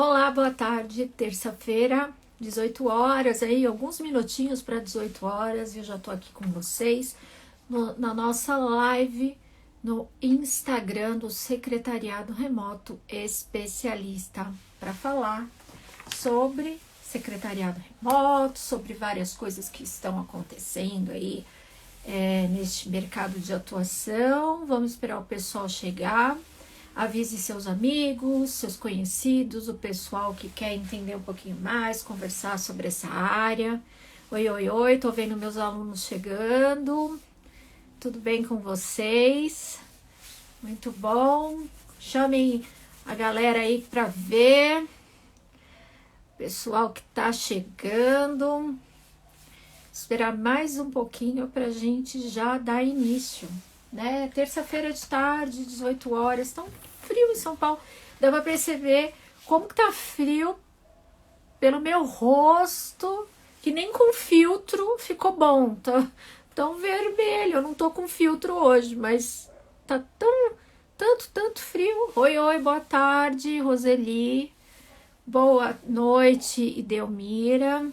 Olá, boa tarde, terça-feira, 18 horas, aí alguns minutinhos para 18 horas, e eu já tô aqui com vocês na nossa live no Instagram do Secretariado Remoto Especialista, para falar sobre secretariado remoto, sobre várias coisas que estão acontecendo aí neste mercado de atuação. Vamos esperar o pessoal chegar. Avise seus amigos, seus conhecidos, o pessoal que quer entender um pouquinho mais, conversar sobre essa área. Oi, oi, oi, tô vendo meus alunos chegando. Tudo bem com vocês? Muito bom. Chamem a galera aí para ver. Pessoal que tá chegando. Esperar mais um pouquinho pra gente já dar início, né? Terça-feira de tarde, 18 horas, tão frio em São Paulo. Dá pra perceber como que tá frio pelo meu rosto, que nem com filtro ficou bom. Tá tão vermelho, eu não tô com filtro hoje, mas tá tanto frio. Oi, oi, boa tarde, Roseli. Boa noite, Idelmira.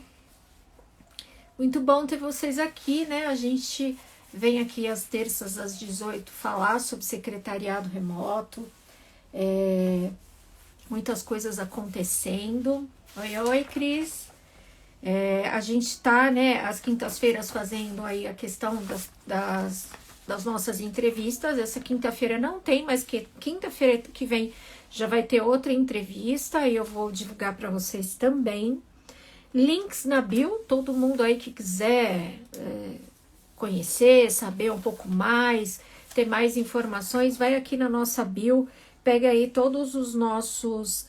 Muito bom ter vocês aqui, né? A gente vem aqui às terças, às 18, falar sobre secretariado remoto. Muitas coisas acontecendo. Oi, oi, Cris. A gente tá, né, às quintas-feiras fazendo aí a questão das nossas entrevistas. Essa quinta-feira não tem, mas quinta-feira que vem já vai ter outra entrevista e eu vou divulgar para vocês também. Links na bio, todo mundo aí que quiser conhecer, saber um pouco mais, ter mais informações, vai aqui na nossa bio, pega aí todos os nossos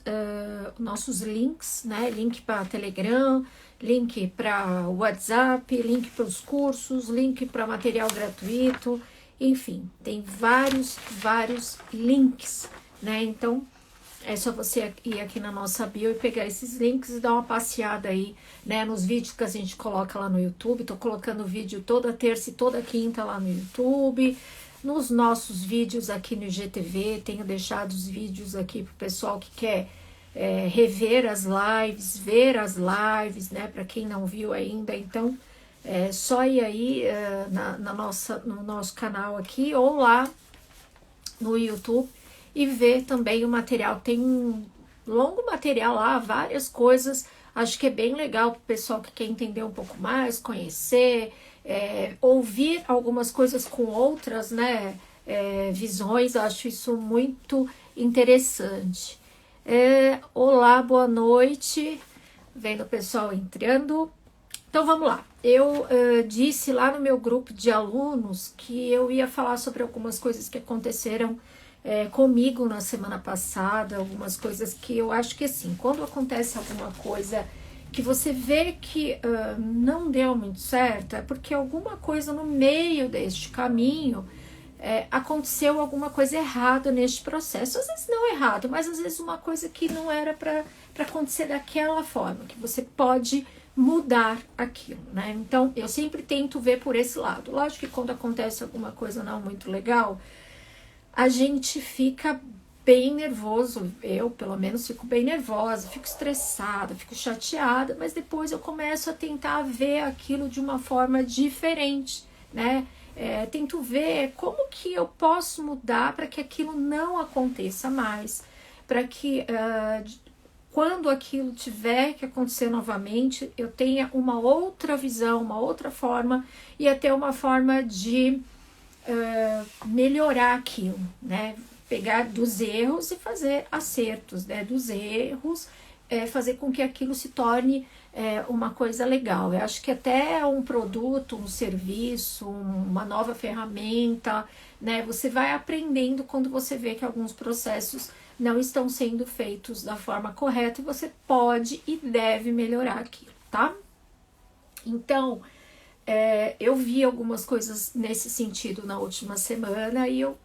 links, né? Link para Telegram, link para WhatsApp, link para os cursos, link para material gratuito, enfim, tem vários links, né? Então, é só você ir aqui na nossa bio e pegar esses links e dar uma passeada aí, né, nos vídeos que a gente coloca lá no YouTube. Tô colocando vídeo toda terça e toda quinta lá no YouTube. Nos nossos vídeos aqui no IGTV, tenho deixado os vídeos aqui pro pessoal que quer rever as lives, ver as lives, né, para quem não viu ainda. Então, é só ir aí no nosso canal aqui ou lá no YouTube e ver também o material. Tem um longo material lá, várias coisas. Acho que é bem legal para o pessoal que quer entender um pouco mais, conhecer, ouvir algumas coisas com outras, né, visões. Acho isso muito interessante. Olá, boa noite. Vendo o pessoal entrando. Então vamos lá. Eu disse lá no meu grupo de alunos que eu ia falar sobre algumas coisas que aconteceram comigo na semana passada, algumas coisas que eu acho que assim, quando acontece alguma coisa que você vê que não deu muito certo, é porque alguma coisa no meio deste caminho aconteceu alguma coisa errada neste processo. Às vezes não errado, mas às vezes uma coisa que não era para acontecer daquela forma, que você pode mudar aquilo, né? Então eu sempre tento ver por esse lado. Lógico que quando acontece alguma coisa não muito legal, a gente fica bem nervoso, eu pelo menos fico bem nervosa, fico estressada, fico chateada, mas depois eu começo a tentar ver aquilo de uma forma diferente, né? Tento ver como que eu posso mudar para que aquilo não aconteça mais, para que quando aquilo tiver que acontecer novamente, eu tenha uma outra visão, uma outra forma e até uma forma de melhorar aquilo, né? Pegar dos erros e fazer acertos, né? Dos erros, fazer com que aquilo se torne uma coisa legal. Eu acho que até um produto, um serviço, uma nova ferramenta, né? Você vai aprendendo quando você vê que alguns processos não estão sendo feitos da forma correta e você pode e deve melhorar aquilo, tá? Então, eu vi algumas coisas nesse sentido na última semana e eu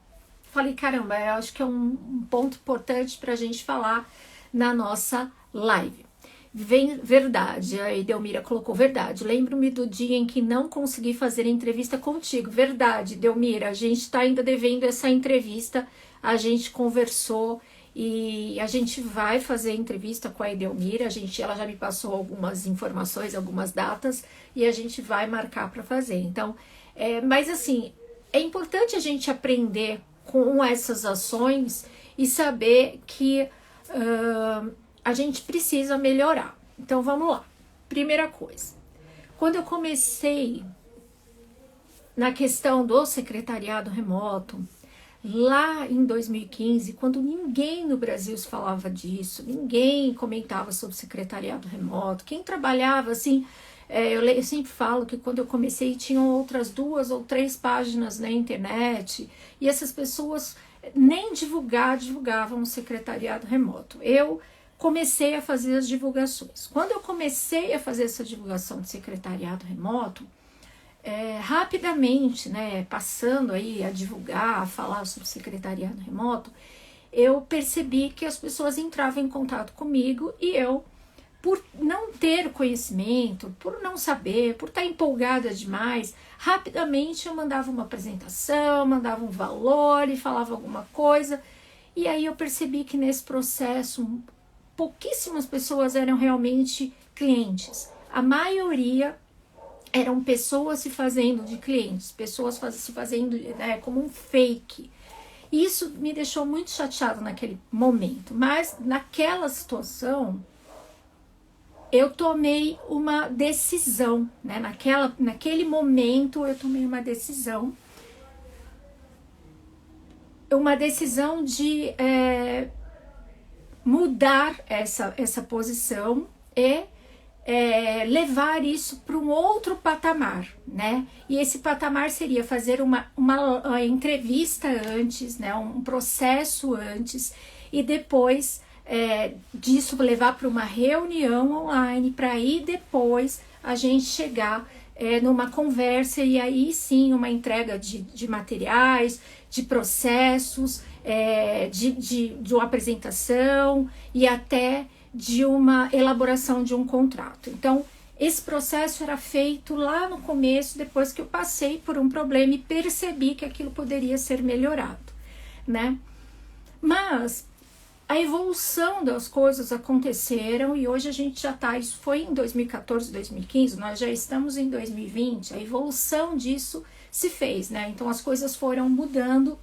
falei, caramba, eu acho que é um ponto importante para a gente falar na nossa live. Verdade, a Idelmira colocou verdade. Lembro-me do dia em que não consegui fazer a entrevista contigo. Verdade, Idelmira, a gente está ainda devendo essa entrevista. A gente conversou e a gente vai fazer entrevista com a Edelmira, ela já me passou algumas informações, algumas datas, e a gente vai marcar para fazer. Então, mas assim, é importante a gente aprender com essas ações e saber que a gente precisa melhorar. Então, vamos lá. Primeira coisa, quando eu comecei na questão do secretariado remoto, lá em 2015, quando ninguém no Brasil se falava disso, ninguém comentava sobre secretariado remoto, quem trabalhava assim, eu sempre falo que quando eu comecei tinham outras 2 ou 3 páginas na internet, e essas pessoas nem divulgavam o secretariado remoto. Eu comecei a fazer as divulgações. Quando eu comecei a fazer essa divulgação de secretariado remoto, rapidamente, né, passando aí a divulgar, a falar sobre secretariado remoto, eu percebi que as pessoas entravam em contato comigo e eu, por não ter conhecimento, por não saber, por estar empolgada demais, rapidamente eu mandava uma apresentação, mandava um valor e falava alguma coisa, e aí eu percebi que nesse processo pouquíssimas pessoas eram realmente clientes. A maioria eram pessoas se fazendo de clientes, pessoas se fazendo como um fake. Isso me deixou muito chateada naquele momento, mas naquela situação eu tomei uma decisão, né? Naquele momento eu tomei uma decisão de mudar essa posição e levar isso para um outro patamar, né? E esse patamar seria fazer uma entrevista antes, né? Um processo antes, e depois disso levar para uma reunião online, para aí depois a gente chegar numa conversa, e aí sim uma entrega de materiais, de processos, de uma apresentação e até de uma elaboração de um contrato. Então, esse processo era feito lá no começo, depois que eu passei por um problema e percebi que aquilo poderia ser melhorado, né? Mas a evolução das coisas aconteceram e hoje a gente já está, isso foi em 2014, 2015, nós já estamos em 2020, a evolução disso se fez, né? Então as coisas foram mudando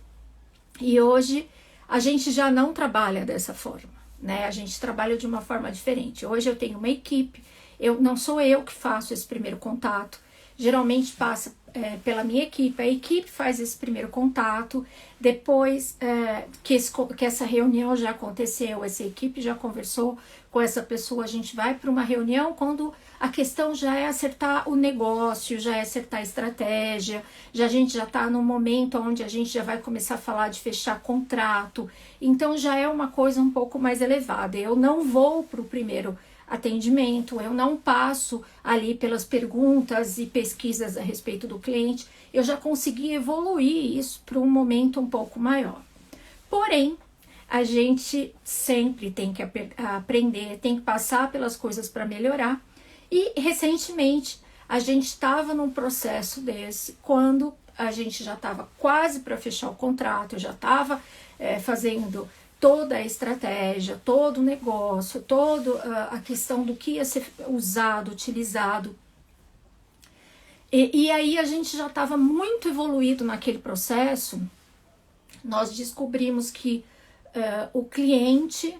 e hoje a gente já não trabalha dessa forma, né? A gente trabalha de uma forma diferente. Hoje eu tenho uma equipe, não sou eu que faço esse primeiro contato, geralmente passa pela minha equipe, a equipe faz esse primeiro contato, depois que essa reunião já aconteceu, essa equipe já conversou com essa pessoa, a gente vai para uma reunião quando a questão já é acertar o negócio, já é acertar a estratégia, a gente já está no momento onde a gente já vai começar a falar de fechar contrato, então já é uma coisa um pouco mais elevada. Eu não vou para o primeiro atendimento, eu não passo ali pelas perguntas e pesquisas a respeito do cliente, eu já consegui evoluir isso para um momento um pouco maior. Porém, a gente sempre tem que aprender, tem que passar pelas coisas para melhorar, e recentemente a gente estava num processo desse, quando a gente já estava quase para fechar o contrato, eu já estava fazendo toda a estratégia, todo o negócio, toda a questão do que ia ser usado, utilizado. E aí a gente já estava muito evoluído naquele processo, nós descobrimos que o cliente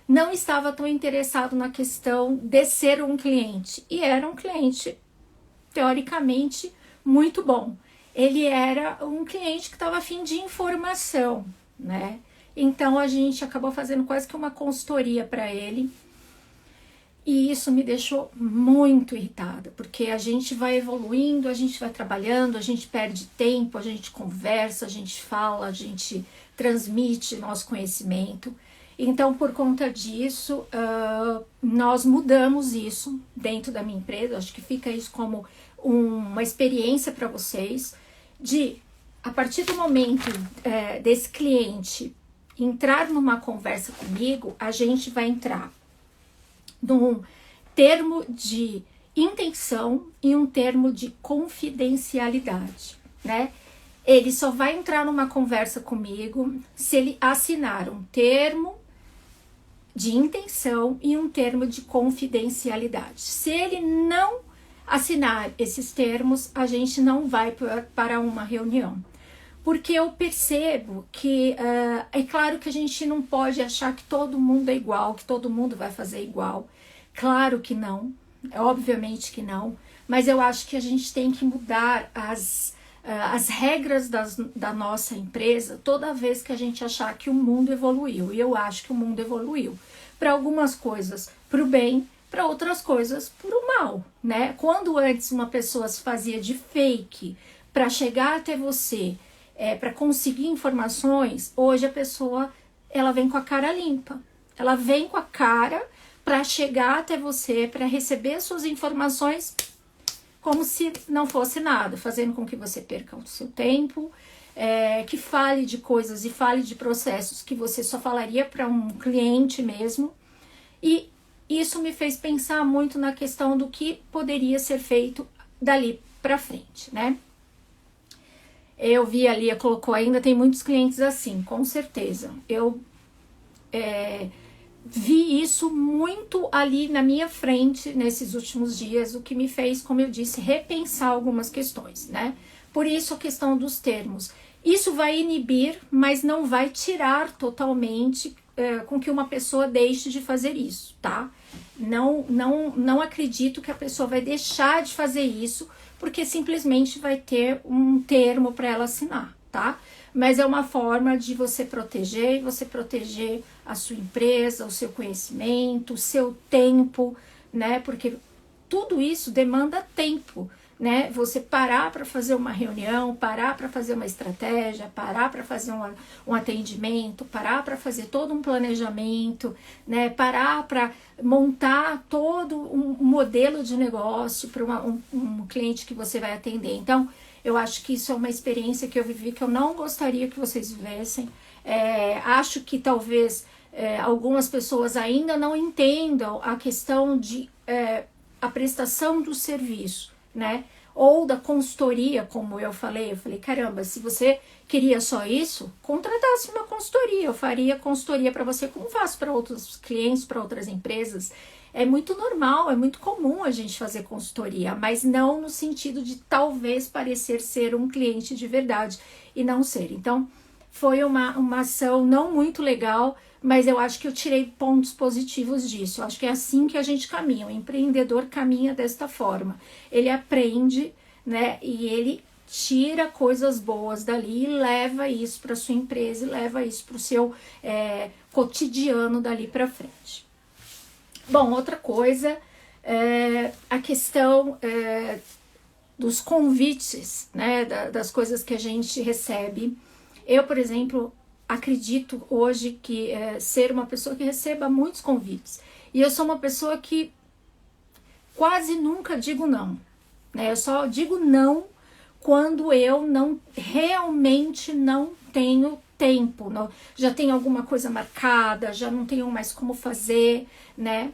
não estava tão interessado na questão de ser um cliente, e era um cliente teoricamente muito bom. Ele era um cliente que estava a fim de informação, né? Então a gente acabou fazendo quase que uma consultoria para ele, e isso me deixou muito irritada, porque a gente vai evoluindo, a gente vai trabalhando, a gente perde tempo, a gente conversa, a gente fala, a gente transmite nosso conhecimento. Então, por conta disso, nós mudamos isso dentro da minha empresa. Acho que fica isso como uma experiência para vocês, de a partir do momento desse cliente entrar numa conversa comigo, a gente vai entrar num termo de intenção e um termo de confidencialidade, né? Ele só vai entrar numa conversa comigo se ele assinar um termo de intenção e um termo de confidencialidade. Se ele não assinar esses termos, a gente não vai para uma reunião. Porque eu percebo que, é claro que a gente não pode achar que todo mundo é igual, que todo mundo vai fazer igual. Claro que não, obviamente que não, mas eu acho que a gente tem que mudar as regras da nossa empresa toda vez que a gente achar que o mundo evoluiu. E eu acho que o mundo evoluiu. Para algumas coisas, para o bem, para outras coisas, para o mal, né? Quando antes uma pessoa se fazia de fake para chegar até você, para conseguir informações, hoje a pessoa ela vem com a cara limpa. Ela vem com a cara para chegar até você, para receber suas informações como se não fosse nada, fazendo com que você perca o seu tempo, que fale de coisas e fale de processos que você só falaria para um cliente mesmo. E isso me fez pensar muito na questão do que poderia ser feito dali para frente, né? Eu vi ali, colocou, ainda tem muitos clientes assim, com certeza. Eu vi isso muito ali na minha frente nesses últimos dias, o que me fez, como eu disse, repensar algumas questões, né? Por isso a questão dos termos. Isso vai inibir, mas não vai tirar totalmente com que uma pessoa deixe de fazer isso, tá? Não acredito que a pessoa vai deixar de fazer isso, porque simplesmente vai ter um termo para ela assinar, tá? Mas é uma forma de você proteger a sua empresa, o seu conhecimento, o seu tempo, né? Porque tudo isso demanda tempo, né? Você parar para fazer uma reunião, parar para fazer uma estratégia, parar para fazer um atendimento, parar para fazer todo um planejamento, né? Parar para montar todo um modelo de negócio para um cliente que você vai atender. Então, eu acho que isso é uma experiência que eu vivi que eu não gostaria que vocês vivessem. Acho que talvez algumas pessoas ainda não entendam a questão de a prestação do serviço, né? Ou da consultoria, como eu falei, caramba, se você queria só isso, contratasse uma consultoria, eu faria consultoria para você, como faço para outros clientes, para outras empresas. É muito normal, é muito comum a gente fazer consultoria, mas não no sentido de talvez parecer ser um cliente de verdade e não ser. Então, foi uma ação não muito legal, mas eu acho que eu tirei pontos positivos disso. Eu acho que é assim que a gente caminha. O empreendedor caminha desta forma. Ele aprende, né? E ele tira coisas boas dali e leva isso para sua empresa e leva isso para o seu cotidiano dali para frente. Bom, outra coisa é a questão dos convites, né? Das coisas que a gente recebe. Eu, por exemplo, acredito hoje que ser uma pessoa que receba muitos convites. E eu sou uma pessoa que quase nunca digo não, né? Eu só digo não quando eu realmente não tenho tempo, já tenho alguma coisa marcada, já não tenho mais como fazer, né?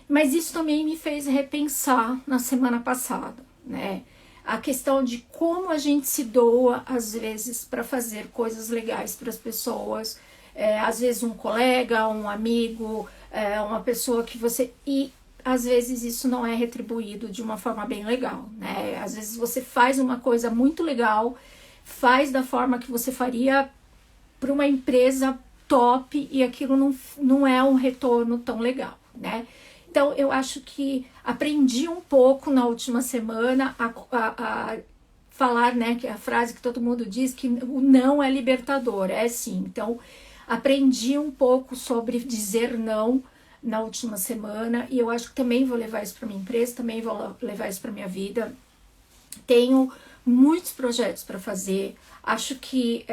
Mas isso também me fez repensar na semana passada, né? A questão de como a gente se doa, às vezes, para fazer coisas legais para as pessoas. Às vezes um colega, um amigo, uma pessoa que você... E às vezes isso não é retribuído de uma forma bem legal, né? Às vezes você faz uma coisa muito legal, faz da forma que você faria para uma empresa top e aquilo não é um retorno tão legal, né? Então, eu acho que aprendi um pouco na última semana a falar, né, que a frase que todo mundo diz, que o não é libertador, é sim. Então, aprendi um pouco sobre dizer não na última semana e eu acho que também vou levar isso para minha empresa, também vou levar isso para minha vida. Tenho muitos projetos para fazer. Acho que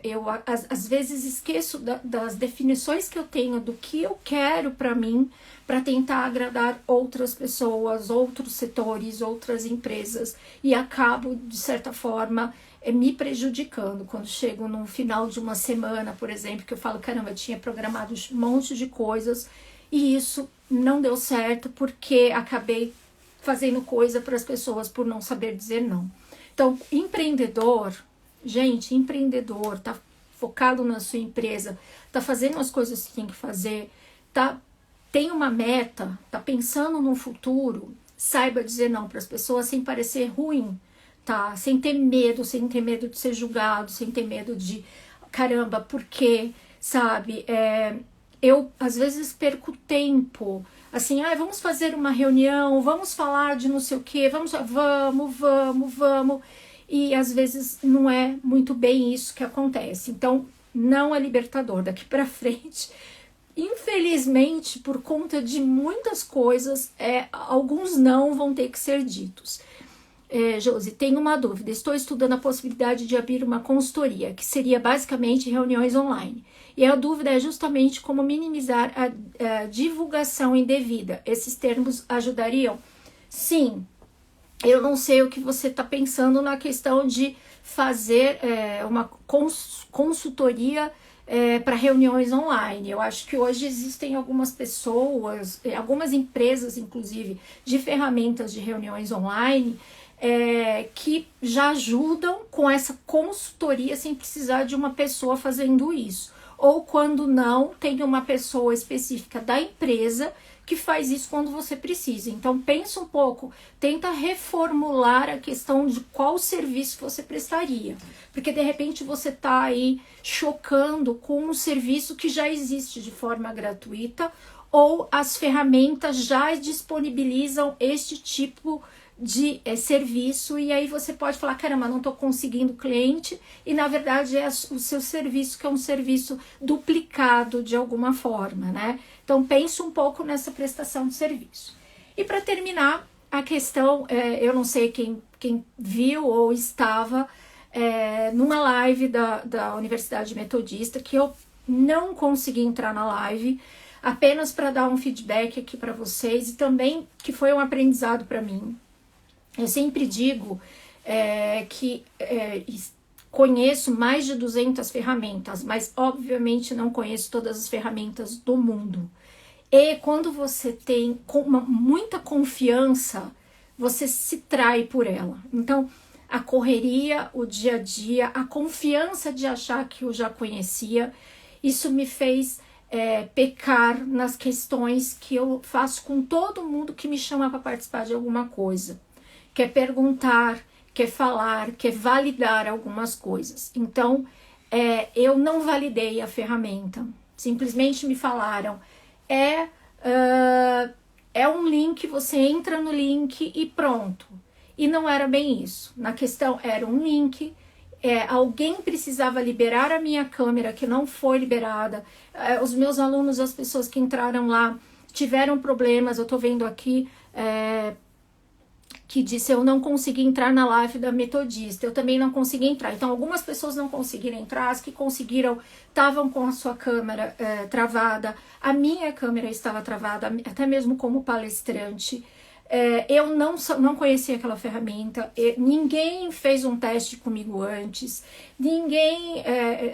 eu às vezes esqueço das definições que eu tenho do que eu quero para mim, para tentar agradar outras pessoas, outros setores, outras empresas, e acabo, de certa forma, me prejudicando. Quando chego no final de uma semana, por exemplo, que eu falo, caramba, eu tinha programado um monte de coisas e isso não deu certo porque acabei fazendo coisa para as pessoas por não saber dizer não. Então, empreendedor, tá focado na sua empresa, tá fazendo as coisas que tem que fazer, tem uma meta, tá pensando no futuro, saiba dizer não para as pessoas sem parecer ruim, tá? Sem ter medo de ser julgado, sem ter medo de, caramba, por quê? Sabe? Eu, às vezes, perco tempo, assim, vamos fazer uma reunião, vamos falar de não sei o quê, vamos, e às vezes não é muito bem isso que acontece. Então, não é libertador. Daqui para frente, infelizmente, por conta de muitas coisas, alguns não vão ter que ser ditos. Josi, tenho uma dúvida. Estou estudando a possibilidade de abrir uma consultoria, que seria basicamente reuniões online. E a dúvida é justamente como minimizar a divulgação indevida. Esses termos ajudariam? Sim. Eu não sei o que você está pensando na questão de fazer uma consultoria para reuniões online. Eu acho que hoje existem algumas pessoas, algumas empresas, inclusive, de ferramentas de reuniões online, que já ajudam com essa consultoria sem precisar de uma pessoa fazendo isso. Ou quando não, tem uma pessoa específica da empresa que faz isso quando você precisa. Então pensa um pouco, tenta reformular a questão de qual serviço você prestaria, porque de repente você está aí chocando com um serviço que já existe de forma gratuita, ou as ferramentas já disponibilizam este tipo de serviço, e aí você pode falar, caramba, não estou conseguindo cliente, e na verdade é o seu serviço que é um serviço duplicado de alguma forma, né? Então pense um pouco nessa prestação de serviço. E para terminar, a questão, eu não sei quem viu ou estava numa live da Universidade Metodista, que eu não consegui entrar na live, apenas para dar um feedback aqui para vocês, e também que foi um aprendizado para mim. Eu sempre digo que conheço mais de 200 ferramentas, mas obviamente não conheço todas as ferramentas do mundo. E quando você tem muita confiança, você se trai por ela. Então, a correria, o dia a dia, a confiança de achar que eu já conhecia, isso me fez pecar nas questões que eu faço com todo mundo que me chama para participar de alguma coisa. Quer perguntar, quer falar, quer validar algumas coisas. Então, eu não validei a ferramenta. Simplesmente me falaram, um link, você entra no link e pronto. E não era bem isso. Na questão, era um link, alguém precisava liberar a minha câmera, que não foi liberada. Os meus alunos, as pessoas que entraram lá, tiveram problemas. Eu estou vendo aqui... que disse, eu não consegui entrar na live da Metodista, eu também não consegui entrar. Então, algumas pessoas não conseguiram entrar, as que conseguiram estavam com a sua câmera travada, a minha câmera estava travada, até mesmo como palestrante. Eu não conhecia aquela ferramenta, ninguém fez um teste comigo antes, ninguém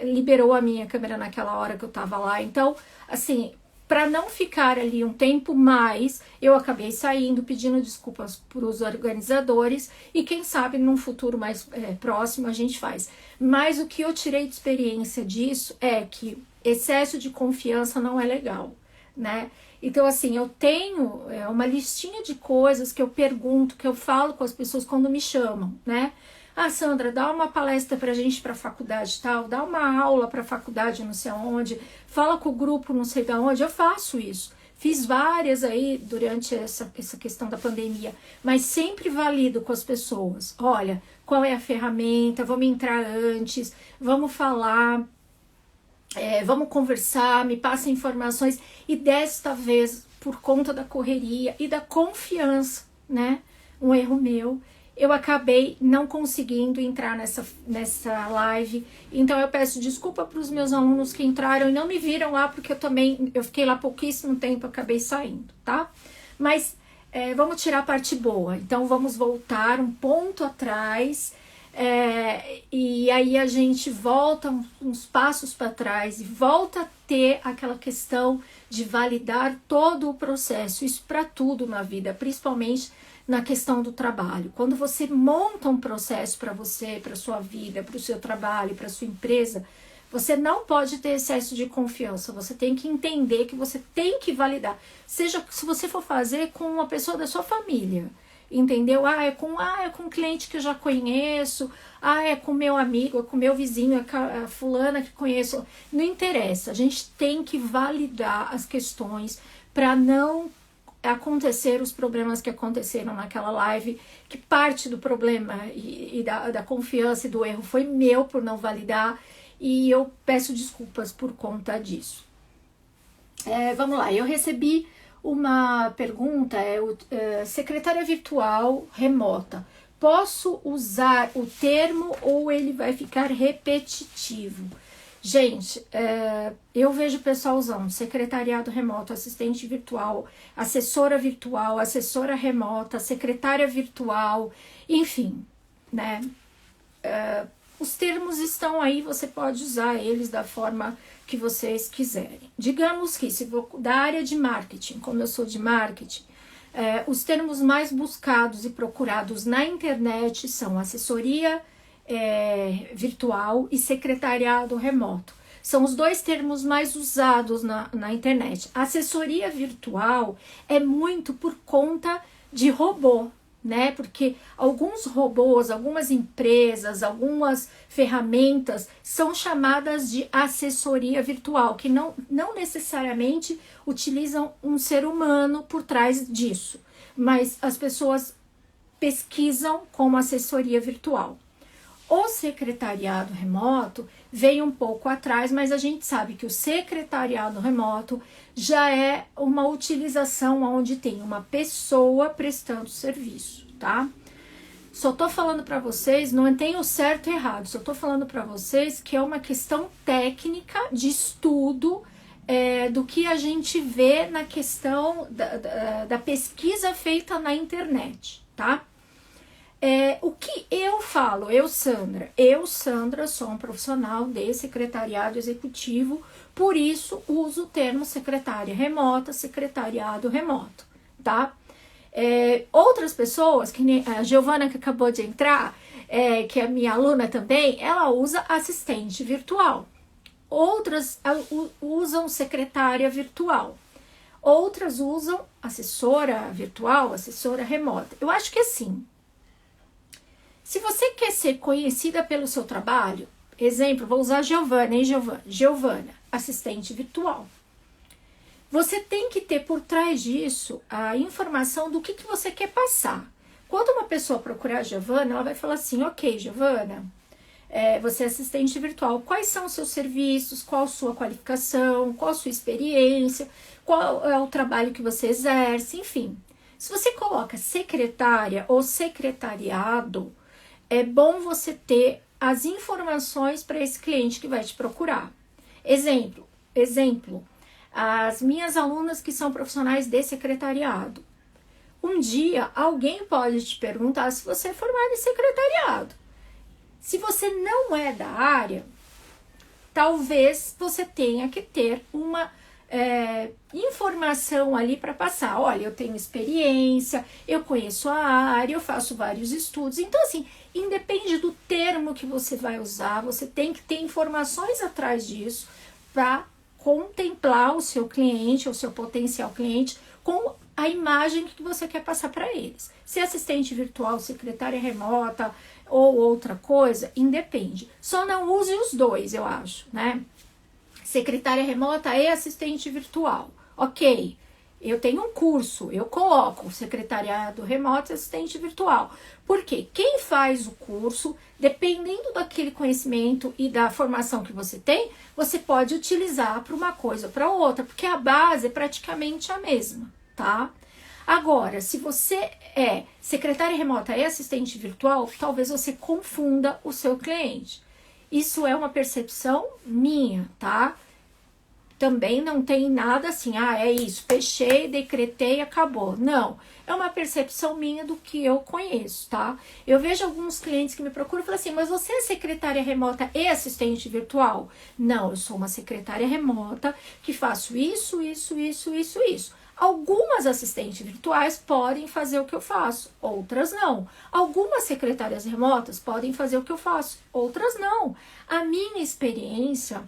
liberou a minha câmera naquela hora que eu estava lá. Então, assim... Para não ficar ali um tempo mais, eu acabei saindo, pedindo desculpas para os organizadores, e quem sabe num futuro mais próximo a gente faz. Mas o que eu tirei de experiência disso é que excesso de confiança não é legal, né? Então, assim, eu tenho uma listinha de coisas que eu pergunto, que eu falo com as pessoas quando me chamam, né? Ah, Sandra, dá uma palestra pra gente pra faculdade tal, dá uma aula pra faculdade não sei aonde, fala com o grupo não sei de onde, eu faço isso. Fiz várias aí durante essa questão da pandemia, mas sempre valido com as pessoas. Olha, qual é a ferramenta, vamos entrar antes, vamos falar, vamos conversar, me passa informações. E desta vez, por conta da correria e da confiança, né, um erro meu, eu acabei não conseguindo entrar nessa live. Então eu peço desculpa para os meus alunos que entraram e não me viram lá, porque eu fiquei lá pouquíssimo tempo, acabei saindo, tá? Mas vamos tirar a parte boa. Então vamos voltar um ponto atrás, e aí a gente volta uns passos para trás e volta a ter aquela questão de validar todo o processo. Isso para tudo na vida, principalmente na questão do trabalho. Quando você monta um processo para você, para sua vida, para o seu trabalho, para sua empresa, Você não pode ter excesso de confiança, você tem que entender que você tem que validar. Seja se você for fazer com uma pessoa da sua família, entendeu? É com um cliente que eu já conheço, é com meu amigo, é com meu vizinho, é com a fulana que conheço. Não interessa, a gente tem que validar as questões para não acontecer os problemas que aconteceram naquela live, que parte do problema e da confiança e do erro foi meu por não validar, e eu peço desculpas por conta disso. Vamos lá, eu recebi uma pergunta, secretária virtual remota, posso usar o termo ou ele vai ficar repetitivo? Gente, eu vejo o pessoal usando secretariado remoto, assistente virtual, assessora remota, secretária virtual, enfim, né? Os termos estão aí, você pode usar eles da forma que vocês quiserem. Digamos que, se for da área de marketing, como eu sou de marketing, os termos mais buscados e procurados na internet são assessoria virtual e secretariado remoto. São os dois termos mais usados na internet. Assessoria virtual é muito por conta de robô, né? Porque alguns robôs, algumas empresas, algumas ferramentas são chamadas de assessoria virtual, que não necessariamente utilizam um ser humano por trás disso, mas as pessoas pesquisam como assessoria virtual. O secretariado remoto veio um pouco atrás, mas a gente sabe que o secretariado remoto já é uma utilização onde tem uma pessoa prestando serviço, tá? Só tô falando para vocês, não tem o certo e errado, só tô falando para vocês que é uma questão técnica de estudo do que a gente vê na questão da pesquisa feita na internet, tá? O que eu falo, eu, Sandra, sou um profissional de secretariado executivo, por isso uso o termo secretária remota, secretariado remoto, tá? Outras pessoas, que nem a Giovana que acabou de entrar, que é minha aluna também, ela usa assistente virtual. Outras usam secretária virtual. Outras usam assessora virtual, assessora remota. Eu acho que assim, se você quer ser conhecida pelo seu trabalho, exemplo, vou usar Giovana, hein, Giovana? Giovana, assistente virtual. Você tem que ter por trás disso a informação do que você quer passar. Quando uma pessoa procurar a Giovana, ela vai falar assim, ok, Giovana, você é assistente virtual, quais são os seus serviços, qual a sua qualificação, qual a sua experiência, qual é o trabalho que você exerce, enfim. Se você coloca secretária ou secretariado, é bom você ter as informações para esse cliente que vai te procurar. Exemplo, as minhas alunas que são profissionais de secretariado. Um dia, alguém pode te perguntar se você é formado em secretariado. Se você não é da área, talvez você tenha que ter uma informação ali para passar. Olha, eu tenho experiência, eu conheço a área, eu faço vários estudos. Então, assim, independe do termo que você vai usar, você tem que ter informações atrás disso para contemplar o seu cliente, ou seu potencial cliente, com a imagem que você quer passar para eles. Se é assistente virtual, secretária remota ou outra coisa, independe. Só não use os dois, eu acho, né? Secretária remota e assistente virtual. Ok, eu tenho um curso, eu coloco secretariado remoto e assistente virtual. Porque quem faz o curso, dependendo daquele conhecimento e da formação que você tem, você pode utilizar para uma coisa ou para outra, porque a base é praticamente a mesma, tá? Agora, se você é secretária remota e assistente virtual, talvez você confunda o seu cliente. Isso é uma percepção minha, tá? Também não tem nada assim, é isso, fechei, decretei, acabou. Não, é uma percepção minha do que eu conheço, tá? Eu vejo alguns clientes que me procuram e falam assim, mas você é secretária remota e assistente virtual? Não, eu sou uma secretária remota que faço isso. Algumas assistentes virtuais podem fazer o que eu faço, outras não. Algumas secretárias remotas podem fazer o que eu faço, outras não. A minha experiência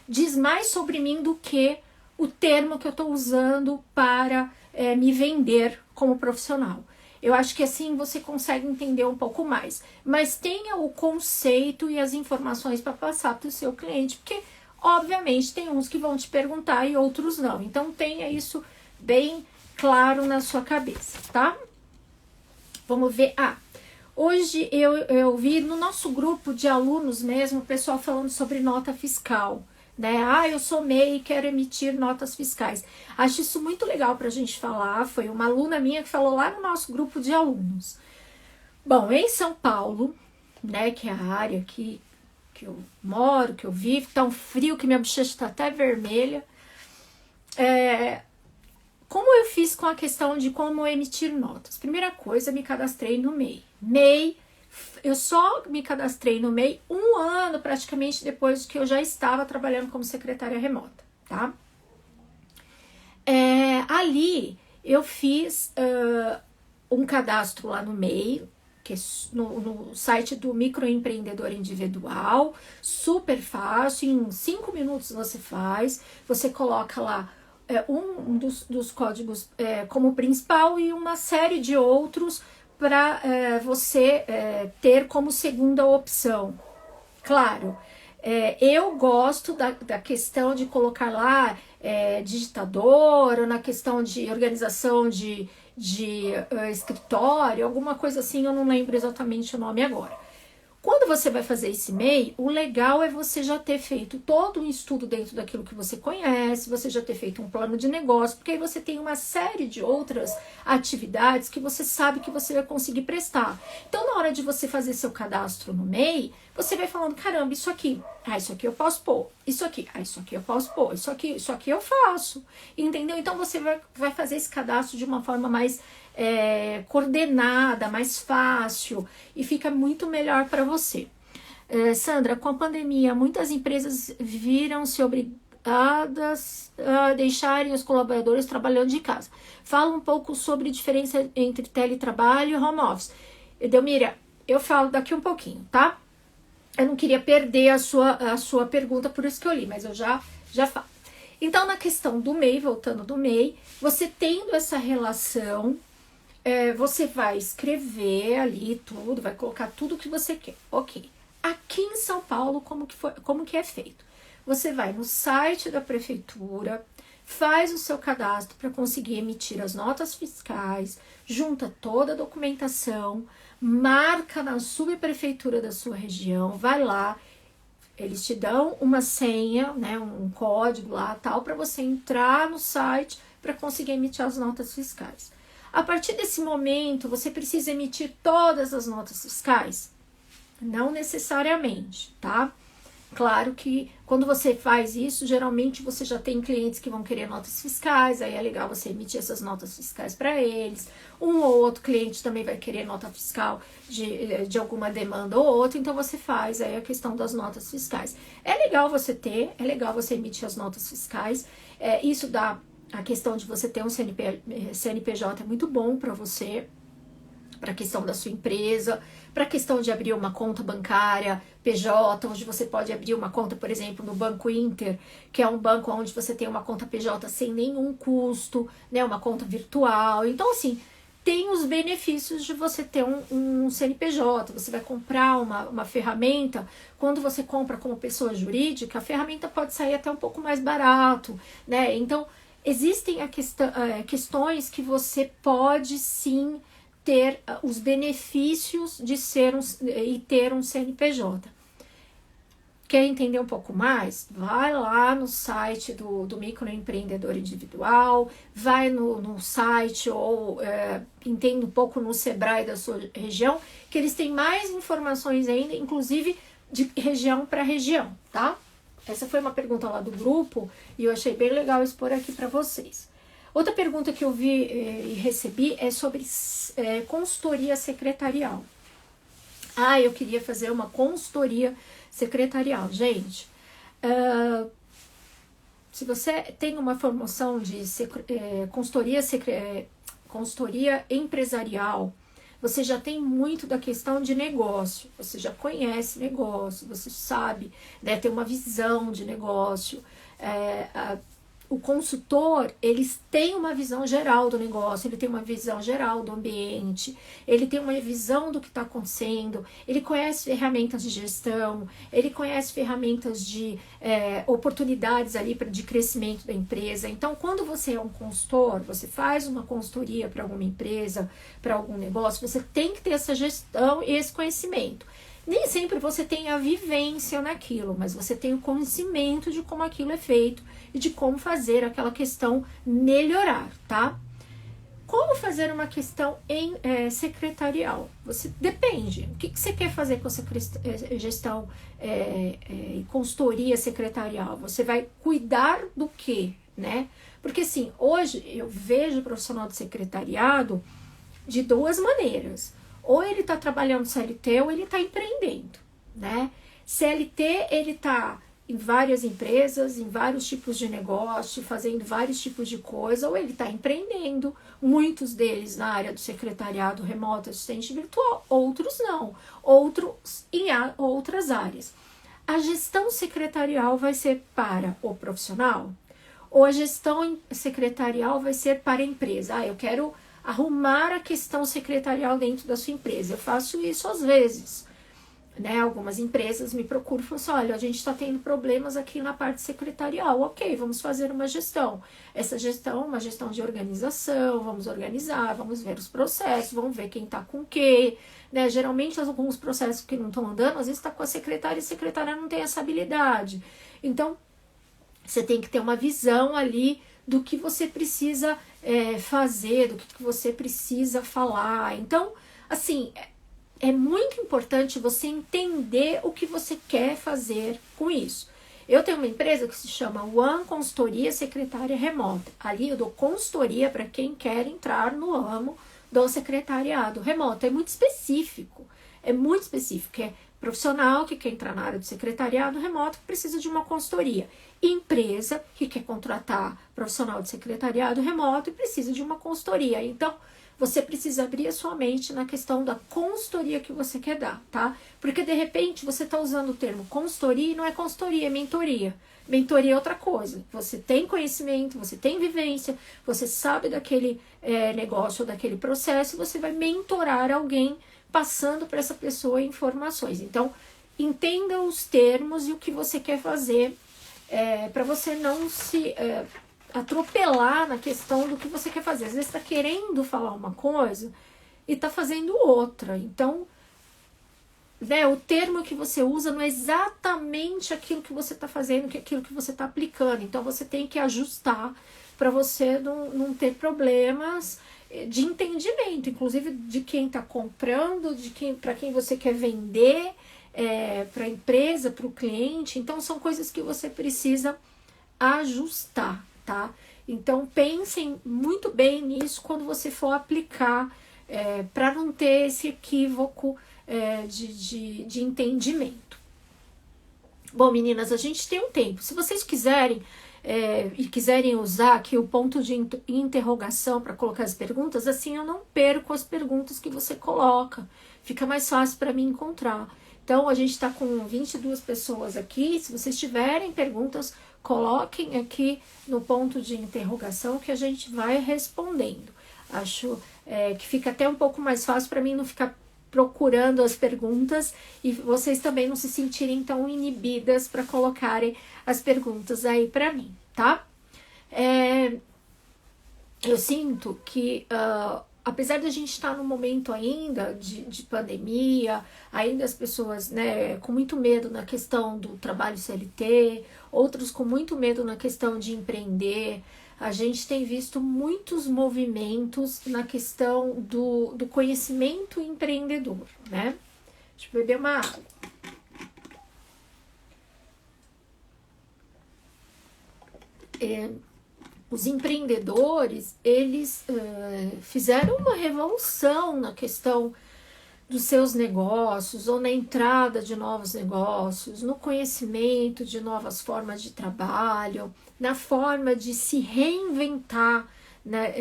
diz mais sobre mim do que o termo que eu estou usando para me vender como profissional. Eu acho que assim você consegue entender um pouco mais. Mas tenha o conceito e as informações para passar para o seu cliente, porque obviamente tem uns que vão te perguntar e outros não. Então tenha isso bem claro na sua cabeça, tá? Vamos ver. Hoje eu vi no nosso grupo de alunos mesmo, o pessoal falando sobre nota fiscal, né? Eu sou MEI e quero emitir notas fiscais. Acho isso muito legal pra gente falar. Foi uma aluna minha que falou lá no nosso grupo de alunos. Bom, em São Paulo, né, que é a área que eu moro, que eu vivo, tá um frio que minha bochecha tá até vermelha. Como eu fiz com a questão de como emitir notas? Primeira coisa, me cadastrei no MEI. Eu só me cadastrei no MEI 1 ano praticamente depois que eu já estava trabalhando como secretária remota, tá? Ali eu fiz um cadastro lá no MEI, que é no site do microempreendedor individual, super fácil, em 5 minutos você faz, você coloca lá um dos códigos como principal e uma série de outros para você ter como segunda opção. Claro, eu gosto da questão de colocar lá digitador, ou na questão de organização de escritório, alguma coisa assim, eu não lembro exatamente o nome agora. Quando você vai fazer esse MEI, o legal é você já ter feito todo um estudo dentro daquilo que você conhece, você já ter feito um plano de negócio, porque aí você tem uma série de outras atividades que você sabe que você vai conseguir prestar. Então, na hora de você fazer seu cadastro no MEI, você vai falando, caramba, isso aqui eu posso pôr, isso aqui eu posso pôr, isso aqui eu faço, entendeu? Então, você vai fazer esse cadastro de uma forma mais coordenada, mais fácil e fica muito melhor para você. Sandra, com a pandemia, muitas empresas viram-se obrigadas a deixarem os colaboradores trabalhando de casa. Fala um pouco sobre a diferença entre teletrabalho e home office. Edelmira, eu falo daqui um pouquinho, tá? Eu não queria perder a sua pergunta, por isso que eu li, mas eu já falo. Então, na questão do MEI, voltando do MEI, você tendo essa relação, você vai escrever ali tudo, vai colocar tudo o que você quer. Ok. Aqui em São Paulo, como que é feito? Você vai no site da prefeitura, faz o seu cadastro para conseguir emitir as notas fiscais, junta toda a documentação, marca na subprefeitura da sua região, vai lá, eles te dão uma senha, né, um código lá, tal, para você entrar no site para conseguir emitir as notas fiscais. A partir desse momento, você precisa emitir todas as notas fiscais? Não necessariamente, tá? Claro que quando você faz isso, geralmente você já tem clientes que vão querer notas fiscais, aí é legal você emitir essas notas fiscais para eles. Um ou outro cliente também vai querer nota fiscal de alguma demanda ou outra, então você faz aí a questão das notas fiscais. É legal você emitir as notas fiscais, isso dá a questão de você ter um CNPJ é muito bom para você, para a questão da sua empresa, para a questão de abrir uma conta bancária, PJ, onde você pode abrir uma conta, por exemplo, no Banco Inter, que é um banco onde você tem uma conta PJ sem nenhum custo, né, uma conta virtual. Então, assim, tem os benefícios de você ter um CNPJ. Você vai comprar uma ferramenta, quando você compra como pessoa jurídica, a ferramenta pode sair até um pouco mais barato, né? Então, existem questões que você pode sim ter os benefícios de ter um CNPJ. Quer entender um pouco mais? Vai lá no site do microempreendedor individual, vai no site ou entenda um pouco no Sebrae da sua região, que eles têm mais informações ainda, inclusive de região para região, tá? Essa foi uma pergunta lá do grupo e eu achei bem legal expor aqui para vocês. Outra pergunta que eu vi e recebi é sobre consultoria secretarial. Eu queria fazer uma consultoria secretarial. Gente, se você tem uma formação de consultoria empresarial, você já tem muito da questão de negócio, você já conhece negócio, você sabe, né, ter uma visão de negócio. O consultor, eles têm uma visão geral do negócio, ele tem uma visão geral do ambiente, ele tem uma visão do que está acontecendo, ele conhece ferramentas de gestão, ele conhece ferramentas de oportunidades ali de crescimento da empresa. Então, quando você é um consultor, você faz uma consultoria para alguma empresa, para algum negócio, você tem que ter essa gestão e esse conhecimento. Nem sempre você tem a vivência naquilo, mas você tem o conhecimento de como aquilo é feito e de como fazer aquela questão melhorar, tá? Como fazer uma questão secretarial? Você depende. O que você quer fazer com essa gestão e consultoria secretarial? Você vai cuidar do quê, né? Porque assim, hoje eu vejo o profissional de secretariado de duas maneiras. Ou ele está trabalhando CLT ou ele está empreendendo, né? CLT, ele está em várias empresas, em vários tipos de negócio, fazendo vários tipos de coisa, ou ele está empreendendo, muitos deles na área do secretariado remoto, assistente virtual, outros não, outros em outras áreas. A gestão secretarial vai ser para o profissional, ou a gestão secretarial vai ser para a empresa? Eu quero arrumar a questão secretarial dentro da sua empresa. Eu faço isso às vezes, né? Algumas empresas me procuram e falam assim, olha, a gente está tendo problemas aqui na parte secretarial. Ok, vamos fazer uma gestão. Essa gestão é uma gestão de organização, vamos organizar, vamos ver os processos, vamos ver quem está com o quê, né? Geralmente, alguns processos que não estão andando, às vezes está com a secretária e a secretária não tem essa habilidade. Então, você tem que ter uma visão ali do que você precisa fazer, do que você precisa falar. Então, assim, é muito importante você entender o que você quer fazer com isso. Eu tenho uma empresa que se chama One Consultoria Secretária Remota. Ali eu dou consultoria para quem quer entrar no ramo do secretariado remoto. É muito específico. É profissional que quer entrar na área do secretariado remoto que precisa de uma consultoria. Empresa que quer contratar profissional de secretariado remoto e precisa de uma consultoria. Então, você precisa abrir a sua mente na questão da consultoria que você quer dar, tá? Porque, de repente, você está usando o termo consultoria e não é consultoria, é mentoria. Mentoria é outra coisa. Você tem conhecimento, você tem vivência, você sabe daquele negócio ou daquele processo e você vai mentorar alguém passando para essa pessoa informações. Então, entenda os termos e o que você quer fazer para você não se atropelar na questão do que você quer fazer. Às vezes está querendo falar uma coisa e está fazendo outra. Então, né, o termo que você usa não é exatamente aquilo que você está fazendo, que é aquilo que você está aplicando. Então, você tem que ajustar para você não ter problemas de entendimento, inclusive de quem está comprando, para quem você quer vender, para a empresa, para o cliente. Então, são coisas que você precisa ajustar, tá? Então, pensem muito bem nisso quando você for aplicar, para não ter esse equívoco de entendimento. Bom, meninas, a gente tem um tempo. Se vocês quiserem e quiserem usar aqui o ponto de interrogação para colocar as perguntas, assim eu não perco as perguntas que você coloca. Fica mais fácil para mim encontrar. Então, a gente está com 22 pessoas aqui. Se vocês tiverem perguntas, coloquem aqui no ponto de interrogação que a gente vai respondendo. Acho que fica até um pouco mais fácil para mim não ficar procurando as perguntas e vocês também não se sentirem tão inibidas para colocarem as perguntas aí para mim, tá? Eu sinto que apesar de a gente estar num momento ainda de pandemia, ainda as pessoas, né, com muito medo na questão do trabalho CLT, outros com muito medo na questão de empreender, a gente tem visto muitos movimentos na questão do conhecimento empreendedor, né? Deixa eu beber uma água. Os empreendedores, eles fizeram uma revolução na questão dos seus negócios, ou na entrada de novos negócios, no conhecimento de novas formas de trabalho, na forma de se reinventar, né,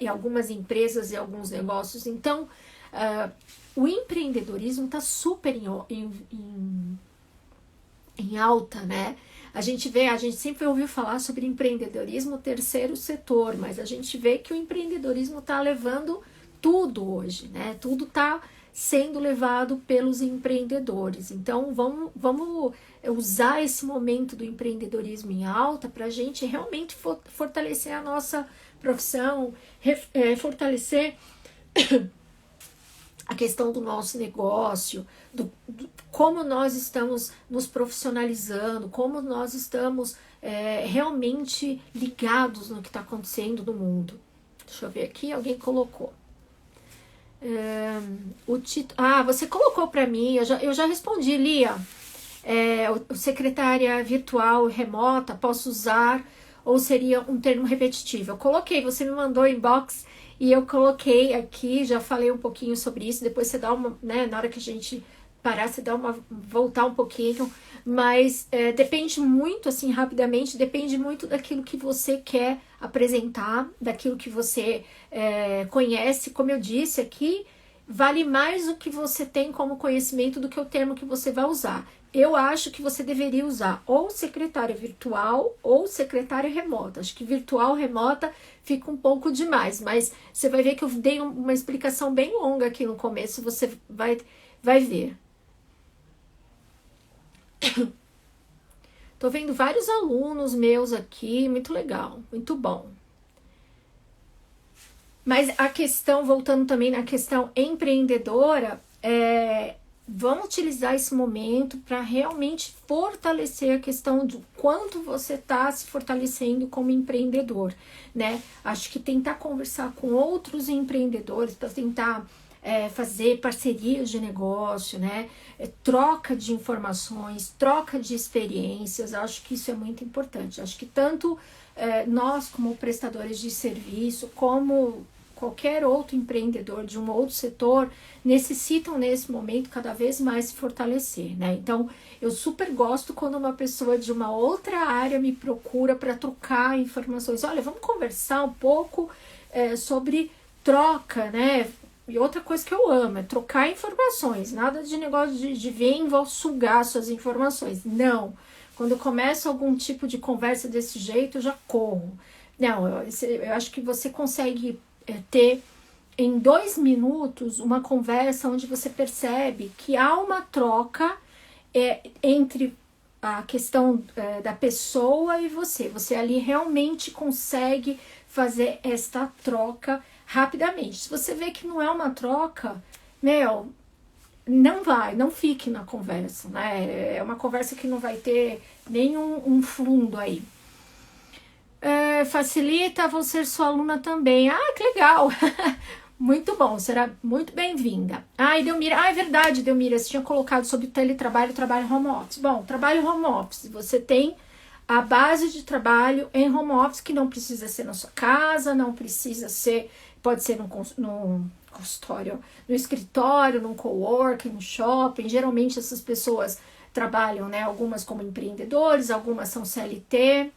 em algumas empresas e alguns negócios. Então, o empreendedorismo está super em alta, né? A gente sempre ouviu falar sobre empreendedorismo terceiro setor, mas a gente vê que o empreendedorismo está levando tudo hoje, né? Tudo está sendo levado pelos empreendedores. Então, vamos usar esse momento do empreendedorismo em alta para a gente realmente fortalecer a nossa profissão, fortalecer a questão do nosso negócio, como nós estamos nos profissionalizando, como nós estamos realmente ligados no que está acontecendo no mundo. Deixa eu ver aqui, alguém colocou. O título. Você colocou para mim, eu já respondi, Lia. O secretária virtual remota, posso usar ou seria um termo repetitivo? Eu coloquei, você me mandou inbox e eu coloquei aqui, já falei um pouquinho sobre isso, depois você dá uma, né, na hora que a gente parar, você dá voltar um pouquinho, mas depende muito, assim, rapidamente, depende muito daquilo que você quer apresentar, daquilo que você conhece. Como eu disse aqui, vale mais o que você tem como conhecimento do que o termo que você vai usar. Eu acho que você deveria usar ou secretária virtual ou secretária remota. Acho que virtual, remota fica um pouco demais, mas você vai ver que eu dei uma explicação bem longa aqui no começo, você vai ver. Tô vendo vários alunos meus aqui, muito legal, muito bom. Mas a questão, voltando também na questão empreendedora, vamos utilizar esse momento para realmente fortalecer a questão do quanto você está se fortalecendo como empreendedor, né? Acho que tentar conversar com outros empreendedores para tentar fazer parcerias de negócio, né? Troca de informações, troca de experiências, acho que isso é muito importante. Acho que tanto nós como prestadores de serviço, como qualquer outro empreendedor de um outro setor, necessitam nesse momento cada vez mais se fortalecer, né? Então, eu super gosto quando uma pessoa de uma outra área me procura para trocar informações. Olha, vamos conversar um pouco sobre troca, né? E outra coisa que eu amo é trocar informações, nada de negócio de vir e vou sugar suas informações. Não. Quando eu começo algum tipo de conversa desse jeito, eu já corro. Não, eu acho que você consegue ter em 2 minutos uma conversa onde você percebe que há uma troca entre a questão da pessoa e você. Você ali realmente consegue fazer esta troca rapidamente. Se você vê que não é uma troca, não fique na conversa, né? É uma conversa que não vai ter nenhum fundo aí. Facilita, vou ser sua aluna também. Que legal! Muito bom, será muito bem-vinda. E Delmira, é verdade, Delmira, você tinha colocado sobre o teletrabalho, trabalho home office. Bom, trabalho home office, você tem a base de trabalho em home office, que não precisa ser na sua casa, não precisa ser, pode ser no consultório, no escritório, num coworking, no shopping. Geralmente essas pessoas trabalham, né, algumas como empreendedores, algumas são CLT,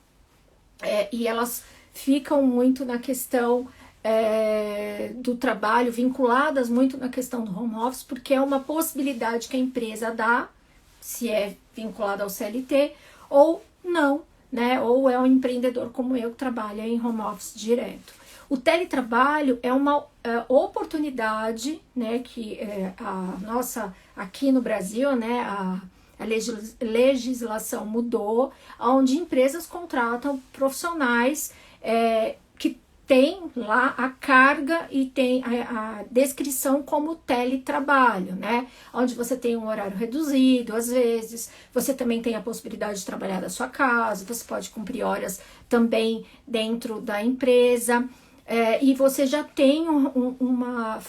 e elas ficam muito na questão do trabalho, vinculadas muito na questão do home office, porque é uma possibilidade que a empresa dá, se é vinculada ao CLT, ou não, né? Ou é um empreendedor como eu que trabalha em home office direto. O teletrabalho é uma oportunidade, né, que aqui no Brasil, né, a legislação mudou, onde empresas contratam profissionais que tem lá a carga e tem a descrição como teletrabalho, né? Onde você tem um horário reduzido, às vezes, você também tem a possibilidade de trabalhar da sua casa, você pode cumprir horas também dentro da empresa, e você já tem uma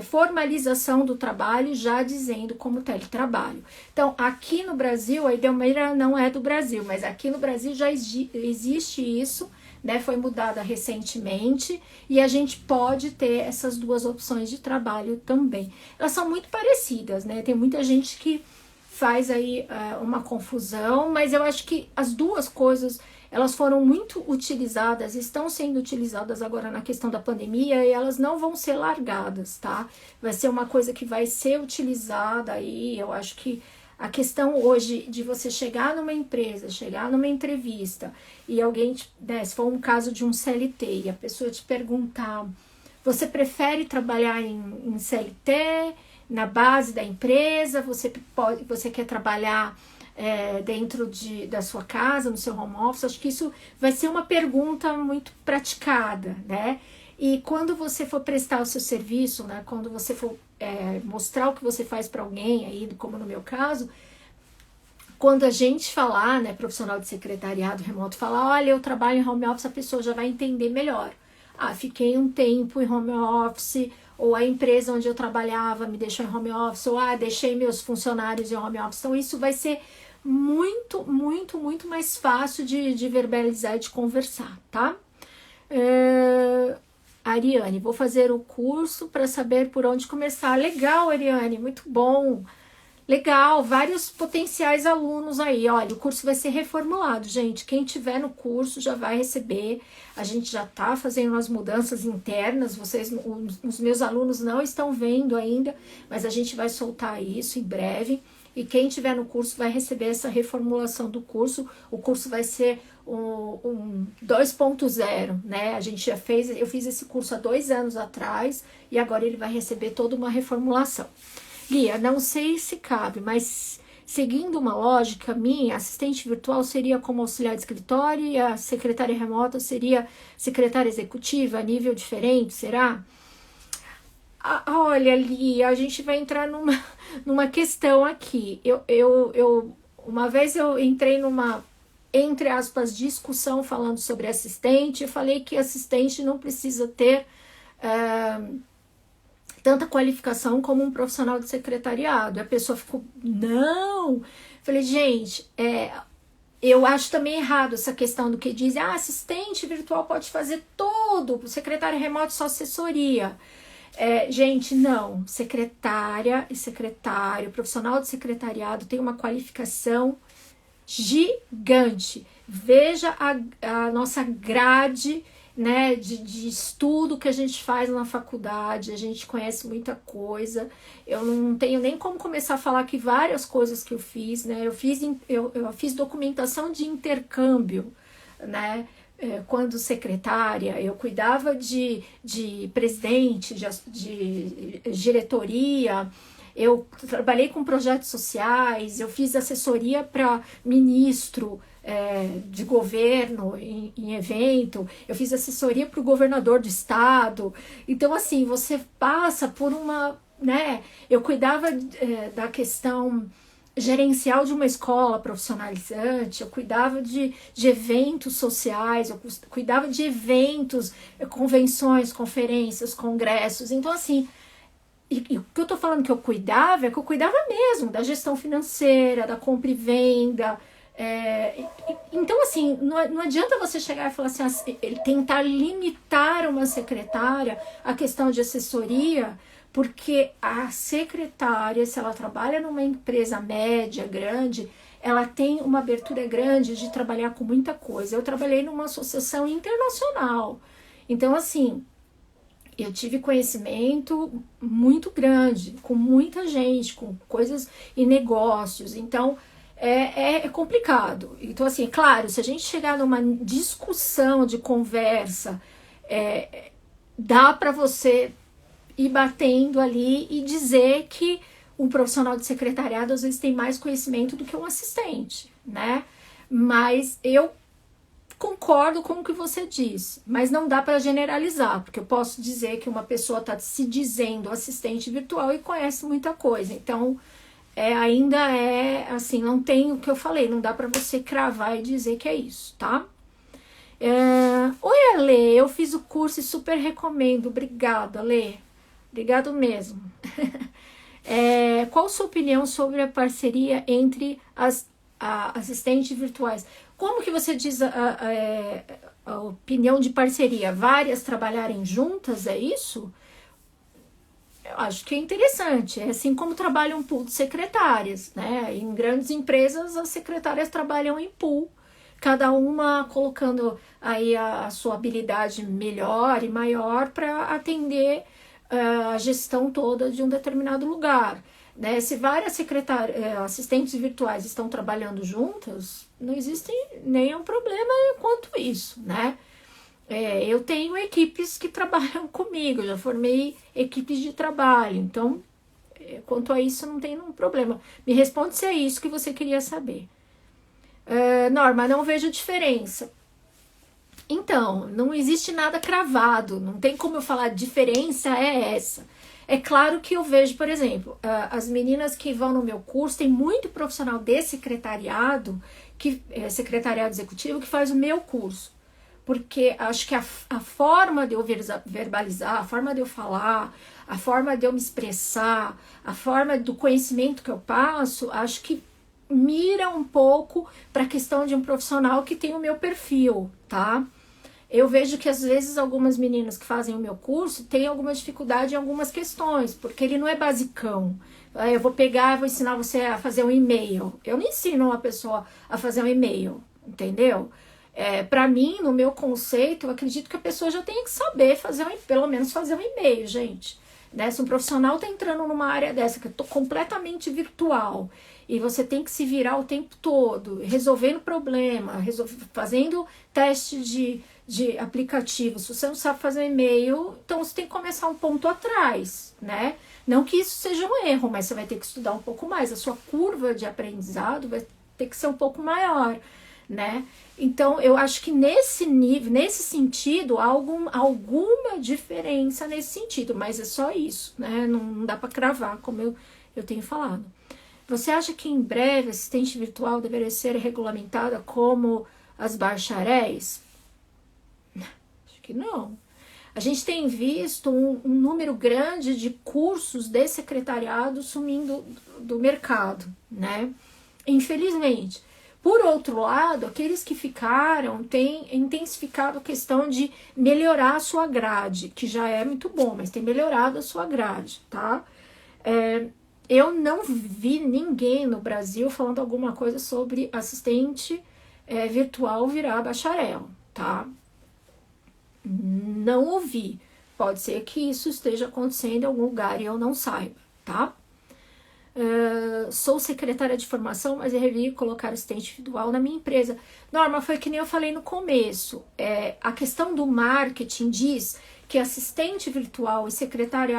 formalização do trabalho já dizendo como teletrabalho. Então, aqui no Brasil, a Idelmeira não é do Brasil, mas aqui no Brasil já existe isso, né, foi mudada recentemente e a gente pode ter essas duas opções de trabalho também. Elas são muito parecidas, né? Tem muita gente que faz aí uma confusão, mas eu acho que as duas coisas elas foram muito utilizadas, estão sendo utilizadas agora na questão da pandemia e elas não vão ser largadas, tá? Vai ser uma coisa que vai ser utilizada aí, eu acho que a questão hoje de você chegar numa empresa, chegar numa entrevista e alguém, né, se for um caso de um CLT e a pessoa te perguntar, você prefere trabalhar em CLT, na base da empresa, você quer trabalhar dentro da sua casa, no seu home office? Acho que isso vai ser uma pergunta muito praticada, né? E quando você for prestar o seu serviço, né, quando você for mostrar o que você faz para alguém, aí, como no meu caso, quando a gente falar, né, profissional de secretariado remoto, falar, olha, eu trabalho em home office, a pessoa já vai entender melhor. Ah, fiquei um tempo em home office, ou a empresa onde eu trabalhava me deixou em home office, ou deixei meus funcionários em home office. Então, isso vai ser muito, muito, muito mais fácil de verbalizar e de conversar, tá? Ariane, vou fazer o curso para saber por onde começar. Legal, Ariane, muito bom. Legal, vários potenciais alunos aí. Olha, o curso vai ser reformulado, gente. Quem tiver no curso já vai receber. A gente já tá fazendo umas mudanças internas. Os meus alunos não estão vendo ainda, mas a gente vai soltar isso em breve. E quem tiver no curso vai receber essa reformulação do curso. O curso vai ser um 2.0, né? A gente já fez, eu fiz esse curso há 2 anos atrás e agora ele vai receber toda uma reformulação. Lia, não sei se cabe, mas seguindo uma lógica minha, assistente virtual seria como auxiliar de escritório e a secretária remota seria secretária executiva a nível diferente, será? Olha, Lia, a gente vai entrar numa questão aqui. Uma vez eu entrei numa, entre aspas, discussão falando sobre assistente. Eu falei que assistente não precisa ter tanta qualificação como um profissional de secretariado. A pessoa ficou, não. Falei, gente, eu acho também errado essa questão do que diz, assistente virtual pode fazer tudo, o secretário remoto só assessoria. Gente, não. Secretária e secretário, profissional de secretariado tem uma qualificação gigante. Veja a nossa grade, né, de estudo que a gente faz na faculdade, a gente conhece muita coisa. Eu não tenho nem como começar a falar que várias coisas que eu fiz, né, eu fiz documentação de intercâmbio, né, quando secretária, eu cuidava de presidente, de diretoria, eu trabalhei com projetos sociais, eu fiz assessoria para ministro de governo em evento, eu fiz assessoria para o governador do estado. Então, assim, você passa por uma, né? Eu cuidava da questão gerencial de uma escola profissionalizante, eu cuidava de eventos sociais, eu cuidava de eventos, convenções, conferências, congressos. Então, assim, e o que eu tô falando que eu cuidava é que eu cuidava mesmo da gestão financeira, da compra e venda. Então, assim, não adianta você chegar e falar assim, tentar limitar uma secretária à questão de assessoria, porque a secretária, se ela trabalha numa empresa média, grande, ela tem uma abertura grande de trabalhar com muita coisa. Eu trabalhei numa associação internacional. Então, assim, eu tive conhecimento muito grande, com muita gente, com coisas e negócios. Então, é complicado. Então, assim, claro, se a gente chegar numa discussão de conversa, dá para você ir batendo ali e dizer que um profissional de secretariado às vezes tem mais conhecimento do que um assistente, né? Mas eu concordo com o que você diz, mas não dá para generalizar, porque eu posso dizer que uma pessoa está se dizendo assistente virtual e conhece muita coisa. Então, ainda assim, não tem o que eu falei, não dá para você cravar e dizer que é isso, tá? Oi, Ale, eu fiz o curso e super recomendo. Obrigada, Ale. Obrigado mesmo. Qual sua opinião sobre a parceria entre as assistentes virtuais. Como que você diz a opinião de parceria? Várias trabalharem juntas, é isso? Eu acho que é interessante, é assim como trabalham um pool de secretárias, né? Em grandes empresas, as secretárias trabalham em pool, cada uma colocando aí a sua habilidade melhor e maior para atender a gestão toda de um determinado lugar. Né? Se várias assistentes virtuais estão trabalhando juntas, não existe nenhum problema quanto isso, né? Eu tenho equipes que trabalham comigo, já formei equipes de trabalho, então, quanto a isso, não tem nenhum problema. Me responde se é isso que você queria saber. Norma, não vejo diferença. Então, não existe nada cravado, não tem como eu falar diferença é essa. É claro que eu vejo, por exemplo, as meninas que vão no meu curso, tem muito profissional de secretariado, secretariado executivo, que faz o meu curso. Porque acho que a forma de eu verbalizar, a forma de eu falar, a forma de eu me expressar, a forma do conhecimento que eu passo, acho que mira um pouco para a questão de um profissional que tem o meu perfil, tá? Eu vejo que às vezes algumas meninas que fazem o meu curso têm alguma dificuldade em algumas questões, porque ele não é basicão. Eu vou pegar e vou ensinar você a fazer um e-mail. Eu não ensino uma pessoa a fazer um e-mail, entendeu? Para mim, no meu conceito, eu acredito que a pessoa já tem que saber fazer pelo menos fazer um e-mail, gente. Né? Se um profissional está entrando numa área dessa, que é completamente virtual, e você tem que se virar o tempo todo, resolvendo problema, fazendo teste de aplicativo. Se você não sabe fazer um e-mail, então você tem que começar um ponto atrás, né? Não que isso seja um erro, mas você vai ter que estudar um pouco mais. A sua curva de aprendizado vai ter que ser um pouco maior, né? Então, eu acho que nesse nível, nesse sentido, há alguma diferença nesse sentido, mas é só isso, né? Não dá para cravar, como eu tenho falado. Você acha que em breve a assistente virtual deveria ser regulamentada como as bacharéis? Acho que não. A gente tem visto um número grande de cursos de secretariado sumindo do mercado, né? Infelizmente. Por outro lado, aqueles que ficaram têm intensificado a questão de melhorar a sua grade, que já é muito bom, mas tem melhorado a sua grade, tá? Eu não vi ninguém no Brasil falando alguma coisa sobre assistente virtual virar bacharel, tá? Não ouvi. Pode ser que isso esteja acontecendo em algum lugar e eu não saiba, tá? Sou secretária de formação, mas eu resolvi colocar assistente virtual na minha empresa. Norma, foi que nem eu falei no começo. A questão do marketing diz que assistente virtual e secretária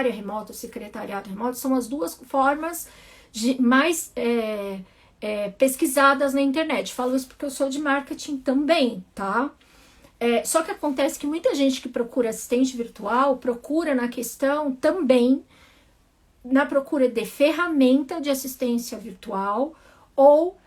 remota ou secretariado remoto são as duas formas mais pesquisadas na internet. Falo isso porque eu sou de marketing também, tá? Só que acontece que muita gente que procura assistente virtual procura na questão também na procura de ferramenta de assistência virtual ou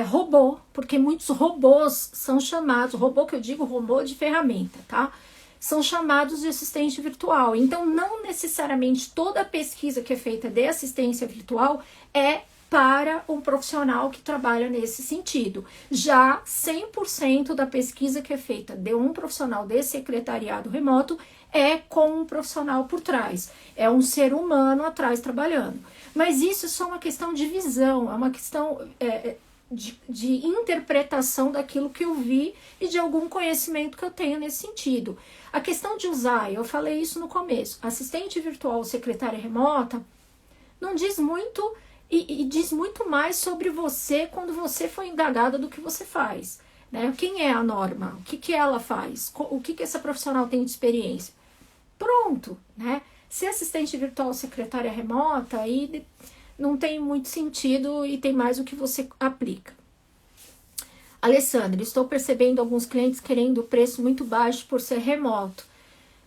robô, porque muitos robôs são chamados, robô que eu digo robô de ferramenta, tá? São chamados de assistente virtual. Então, não necessariamente toda a pesquisa que é feita de assistência virtual é para um profissional que trabalha nesse sentido. Já 100% da pesquisa que é feita de um profissional de secretariado remoto é com um profissional por trás, é um ser humano atrás trabalhando. Mas isso é só uma questão de visão, é uma questão de interpretação daquilo que eu vi e de algum conhecimento que eu tenho nesse sentido. A questão de usar, eu falei isso no começo, assistente virtual, secretária remota, não diz muito e diz muito mais sobre você quando você foi indagada do que você faz. Né? Quem é a Norma? O que ela faz? O que essa profissional tem de experiência? Pronto, né? Se assistente virtual secretária remota, aí não tem muito sentido e tem mais o que você aplica. Alessandra, estou percebendo alguns clientes querendo preço muito baixo por ser remoto.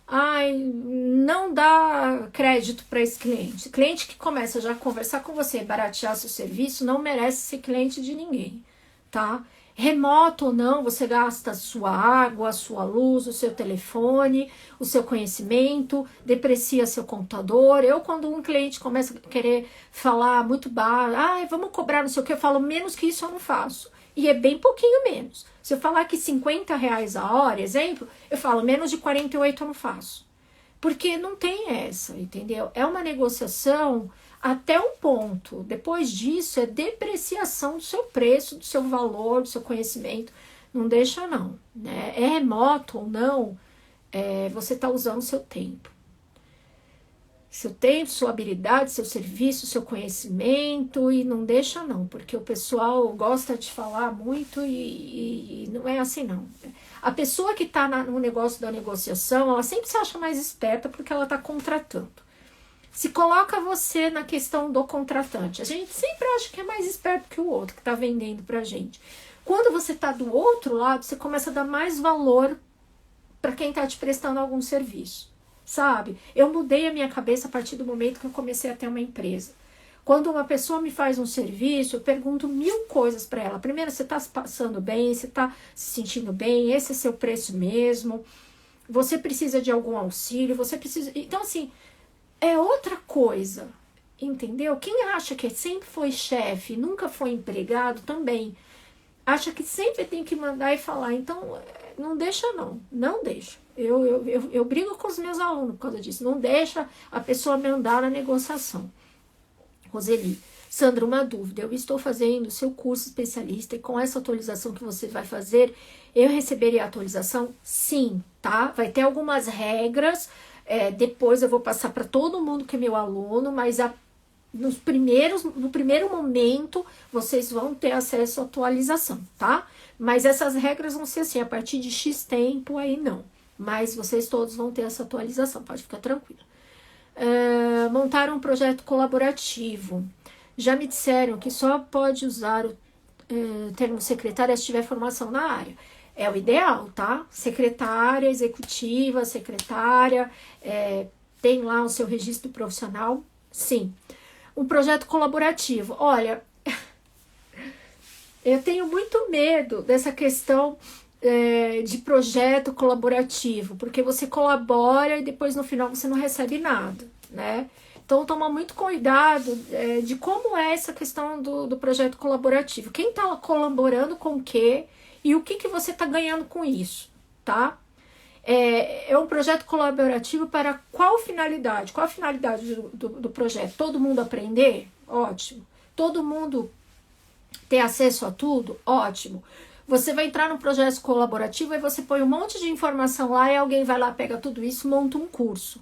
Ai, não dá crédito para esse cliente. Cliente que começa já a conversar com você, baratear seu serviço, não merece ser cliente de ninguém, tá? Remoto ou não, você gasta a sua água, a sua luz, o seu telefone, o seu conhecimento, deprecia seu computador. Eu, quando um cliente começa a querer falar muito baixo, vamos cobrar não sei o que, eu falo, menos que isso eu não faço. E é bem pouquinho menos. Se eu falar que R$ 50 a hora, exemplo, eu falo, menos de 48 eu não faço. Porque não tem essa, entendeu? É uma negociação até um ponto. Depois disso, é depreciação do seu preço, do seu valor, do seu conhecimento. Não deixa, não. Né? É remoto ou não, você está usando o seu tempo. Seu tempo, sua habilidade, seu serviço, seu conhecimento, e não deixa, não. Porque o pessoal gosta de falar muito e não é assim, não. A pessoa que está no negócio da negociação, ela sempre se acha mais esperta porque ela está contratando. Se coloca você na questão do contratante. A gente sempre acha que é mais esperto que o outro que está vendendo para a gente. Quando você está do outro lado, você começa a dar mais valor para quem está te prestando algum serviço, sabe? Eu mudei a minha cabeça a partir do momento que eu comecei a ter uma empresa. Quando uma pessoa me faz um serviço, eu pergunto 1000 coisas para ela. Primeiro, você está se passando bem? Você está se sentindo bem? Esse é seu preço mesmo? Você precisa de algum auxílio? Você precisa... Então, assim, é outra coisa, entendeu? Quem acha que sempre foi chefe, nunca foi empregado, também acha que sempre tem que mandar e falar. Então, não deixa, não. Não deixa. Eu brigo com os meus alunos por causa disso. Não deixa a pessoa mandar na negociação. Roseli, Sandra, uma dúvida. Eu estou fazendo o seu curso especialista e com essa atualização que você vai fazer, eu receberia a atualização? Sim, tá? Vai ter algumas regras, depois eu vou passar para todo mundo que é meu aluno, mas no primeiro momento vocês vão ter acesso à atualização, tá? Mas essas regras vão ser assim, a partir de X tempo aí não. Mas vocês todos vão ter essa atualização, pode ficar tranquilo. Montar um projeto colaborativo. Já me disseram que só pode usar o termo secretária se tiver formação na área. É o ideal, tá? Secretária, executiva, secretária, tem lá o seu registro profissional, sim. Um projeto colaborativo. Olha, eu tenho muito medo dessa questão de projeto colaborativo, porque você colabora e depois no final você não recebe nada, né? Então toma muito cuidado de como é essa questão do projeto colaborativo. Quem está colaborando com o quê e o que você está ganhando com isso, tá? É um projeto colaborativo para qual finalidade? Qual a finalidade do projeto? Todo mundo aprender? Ótimo. Todo mundo ter acesso a tudo? Ótimo. Você vai entrar no projeto colaborativo e você põe um monte de informação lá e alguém vai lá, pega tudo isso e monta um curso.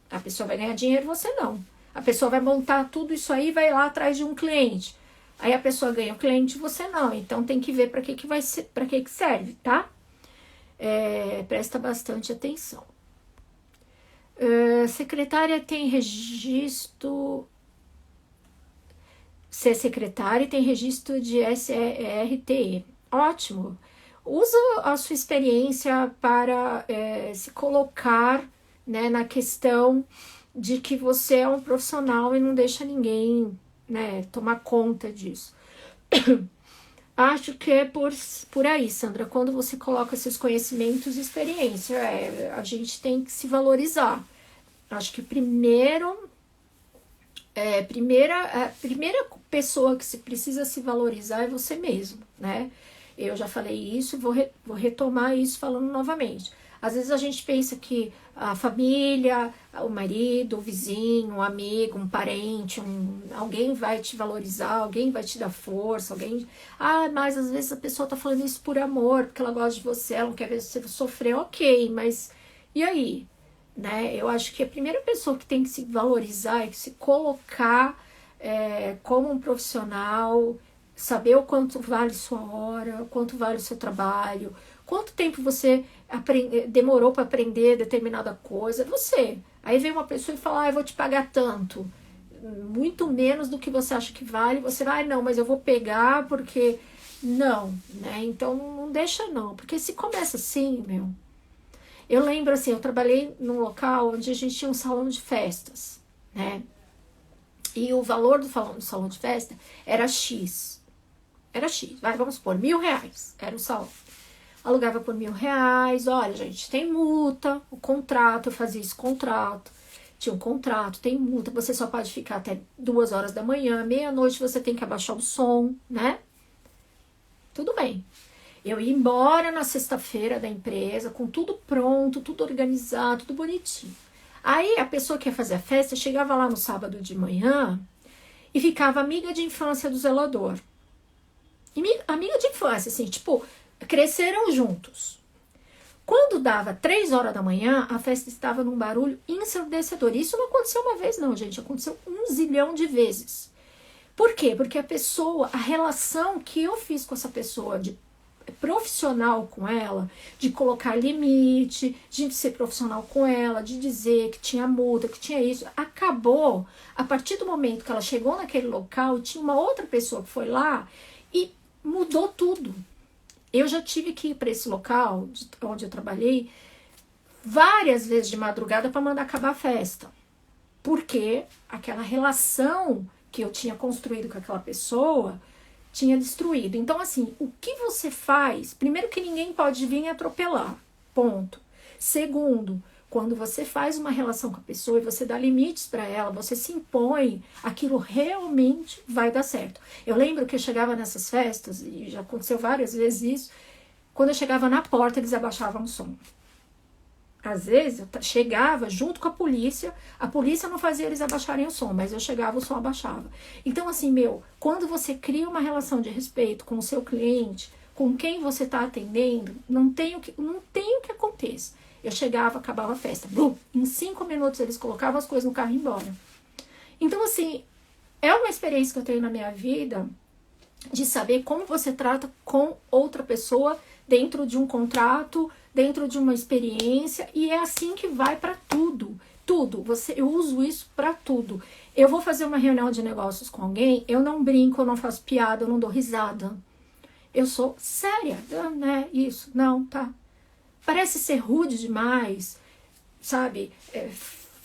A pessoa vai ganhar dinheiro, você não. A pessoa vai montar tudo isso aí e vai lá atrás de um cliente. Aí a pessoa ganha o cliente, você não. Então tem que ver para que vai ser, para que serve, tá? Presta bastante atenção. Secretária tem registro... Ser secretária tem registro de SRTE. Ótimo. Usa a sua experiência para se colocar, né, na questão de que você é um profissional e não deixa ninguém, né, tomar conta disso. Acho que é por aí, Sandra, quando você coloca seus conhecimentos e experiência, a gente tem que se valorizar. Acho que a primeira pessoa que se precisa se valorizar é você mesmo, né? Eu já falei isso, vou retomar isso falando novamente. Às vezes a gente pensa que a família, o marido, o vizinho, um amigo, um parente, alguém vai te valorizar, alguém vai te dar força, mas às vezes a pessoa tá falando isso por amor, porque ela gosta de você, ela não quer ver você sofrer, ok, mas e aí? Né? Eu acho que a primeira pessoa que tem que se valorizar e que se colocar como um profissional, saber o quanto vale sua hora, o quanto vale o seu trabalho, quanto tempo você demorou para aprender determinada coisa, você. Aí vem uma pessoa e fala, eu vou te pagar tanto, muito menos do que você acha que vale, você vai, não, mas eu vou pegar porque... Não, né? Então não deixa não, porque se começa assim, meu... Eu lembro assim, eu trabalhei num local onde a gente tinha um salão de festas, né? E o valor do salão de festa era X. era X, vamos supor, R$ 1.000 era o salário. Alugava por R$ 1.000, olha, gente, tem multa, o contrato, eu fazia esse contrato, tinha um contrato, tem multa, você só pode ficar até 2 horas da manhã, meia-noite você tem que abaixar o som, né? Tudo bem. Eu ia embora na sexta-feira da empresa, com tudo pronto, tudo organizado, tudo bonitinho. Aí a pessoa que ia fazer a festa chegava lá no sábado de manhã e ficava amiga de infância do zelador. Amiga de infância, assim, tipo, cresceram juntos. Quando dava 3 horas da manhã, a festa estava num barulho ensurdecedor. Isso não aconteceu uma vez, não, gente. Aconteceu 1 zilhão de vezes. Por quê? Porque a relação que eu fiz com essa pessoa de profissional com ela, de colocar limite, de ser profissional com ela, de dizer que tinha multa, que tinha isso, acabou a partir do momento que ela chegou naquele local, tinha uma outra pessoa que foi lá e mudou tudo. Eu já tive que ir para esse local onde eu trabalhei várias vezes de madrugada para mandar acabar a festa, porque aquela relação que eu tinha construído com aquela pessoa tinha destruído. Então, assim, o que você faz? Primeiro, que ninguém pode vir atropelar, ponto. Segundo, quando você faz uma relação com a pessoa e você dá limites para ela, você se impõe, aquilo realmente vai dar certo. Eu lembro que eu chegava nessas festas, e já aconteceu várias vezes isso, quando eu chegava na porta, eles abaixavam o som. Às vezes, eu chegava junto com a polícia não fazia eles abaixarem o som, mas eu chegava, o som abaixava. Então, assim, quando você cria uma relação de respeito com o seu cliente, com quem você está atendendo, não tem o que aconteça. Eu chegava, acabava a festa. Blum, em 5 minutos, eles colocavam as coisas no carro e iam embora. Então, assim, é uma experiência que eu tenho na minha vida de saber como você trata com outra pessoa dentro de um contrato, dentro de uma experiência, e é assim que vai para tudo. Tudo. Eu uso isso para tudo. Eu vou fazer uma reunião de negócios com alguém, eu não brinco, eu não faço piada, eu não dou risada. Eu sou séria, né? Isso, não, tá. Parece ser rude demais, sabe?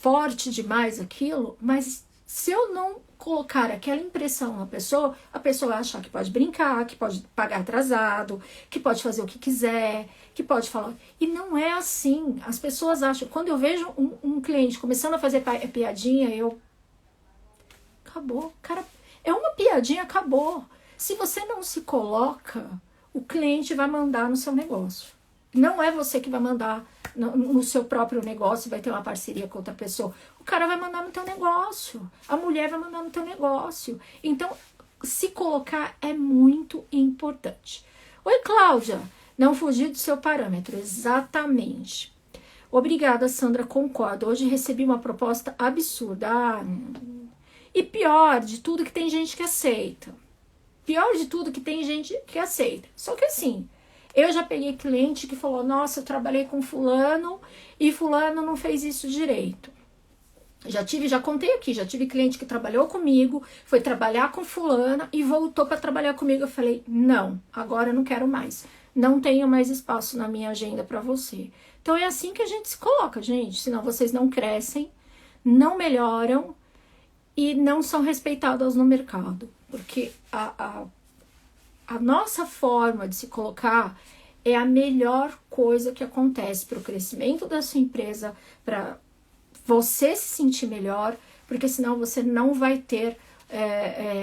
Forte demais aquilo, mas se eu não colocar aquela impressão na pessoa, a pessoa vai achar que pode brincar, que pode pagar atrasado, que pode fazer o que quiser, que pode falar. E não é assim. As pessoas acham. Quando eu vejo um cliente começando a fazer piadinha, acabou. Cara, é uma piadinha, acabou. Se você não se coloca, o cliente vai mandar no seu negócio. Não é você que vai mandar no seu próprio negócio, vai ter uma parceria com outra pessoa. O cara vai mandar no teu negócio. A mulher vai mandar no teu negócio. Então, se colocar é muito importante. Oi, Cláudia. Não fugir do seu parâmetro. Exatamente. Obrigada, Sandra. Concordo. Hoje recebi uma proposta absurda. E pior de tudo, que tem gente que aceita. Pior de tudo, que tem gente que aceita. Só que assim, eu já peguei cliente que falou, nossa, eu trabalhei com fulano e fulano não fez isso direito. Já contei aqui, já tive cliente que trabalhou comigo, foi trabalhar com fulana e voltou para trabalhar comigo. Eu falei, não, agora eu não quero mais. Não tenho mais espaço na minha agenda para você. Então é assim que a gente se coloca, gente. Senão vocês não crescem, não melhoram e não são respeitados no mercado. Porque a nossa forma de se colocar é a melhor coisa que acontece para o crescimento da sua empresa, para você se sentir melhor, porque senão você não vai ter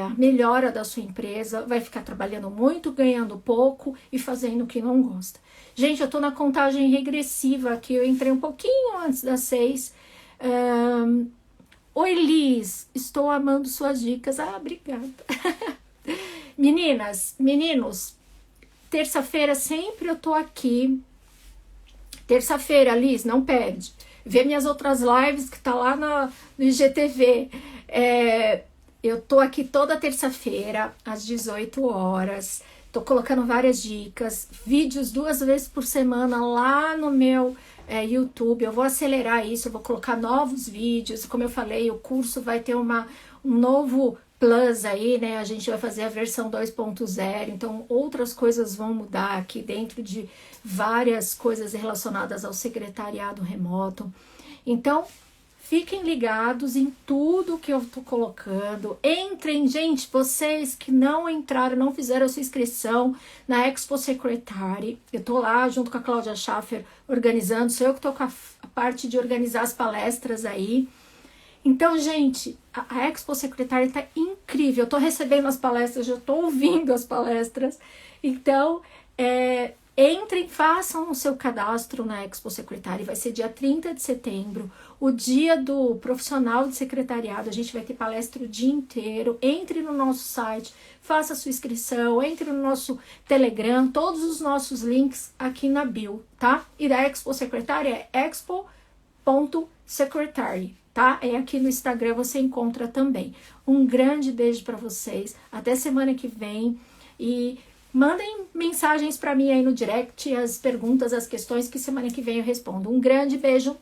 a melhora da sua empresa, vai ficar trabalhando muito, ganhando pouco e fazendo o que não gosta. Gente, eu tô na contagem regressiva aqui, eu entrei um pouquinho antes das 6. Oi, Liz, estou amando suas dicas. Obrigada. Meninas, meninos, terça-feira sempre eu tô aqui. Terça-feira, Liz, não perde. Vê minhas outras lives que tá lá no IGTV. Eu tô aqui toda terça-feira, às 18 horas. Tô colocando várias dicas, vídeos 2 vezes por semana lá no meu YouTube. Eu vou acelerar isso, eu vou colocar novos vídeos. Como eu falei, o curso vai ter um novo plus aí, né? A gente vai fazer a versão 2.0, então outras coisas vão mudar aqui dentro de várias coisas relacionadas ao secretariado remoto. Então, Fiquem ligados em tudo que eu tô colocando. Entrem, gente, vocês que não entraram, não fizeram a sua inscrição na Expo Secretary. Eu tô lá junto com a Cláudia Schaffer organizando, sou eu que tô com a parte de organizar as palestras aí. Então, gente, a Expo Secretary tá incrível. Eu tô recebendo as palestras, já tô ouvindo as palestras. Então, entrem, façam o seu cadastro na Expo Secretary. Vai ser dia 30 de setembro, o dia do profissional de secretariado. A gente vai ter palestra o dia inteiro. Entre no nosso site, faça a sua inscrição, entre no nosso Telegram, todos os nossos links aqui na bio, tá? E da Expo Secretary é expo.secretary. Tá? Aqui no Instagram você encontra também. Um grande beijo para vocês. Até semana que vem. E mandem mensagens para mim aí no direct, as perguntas, as questões, que semana que vem eu respondo. Um grande beijo.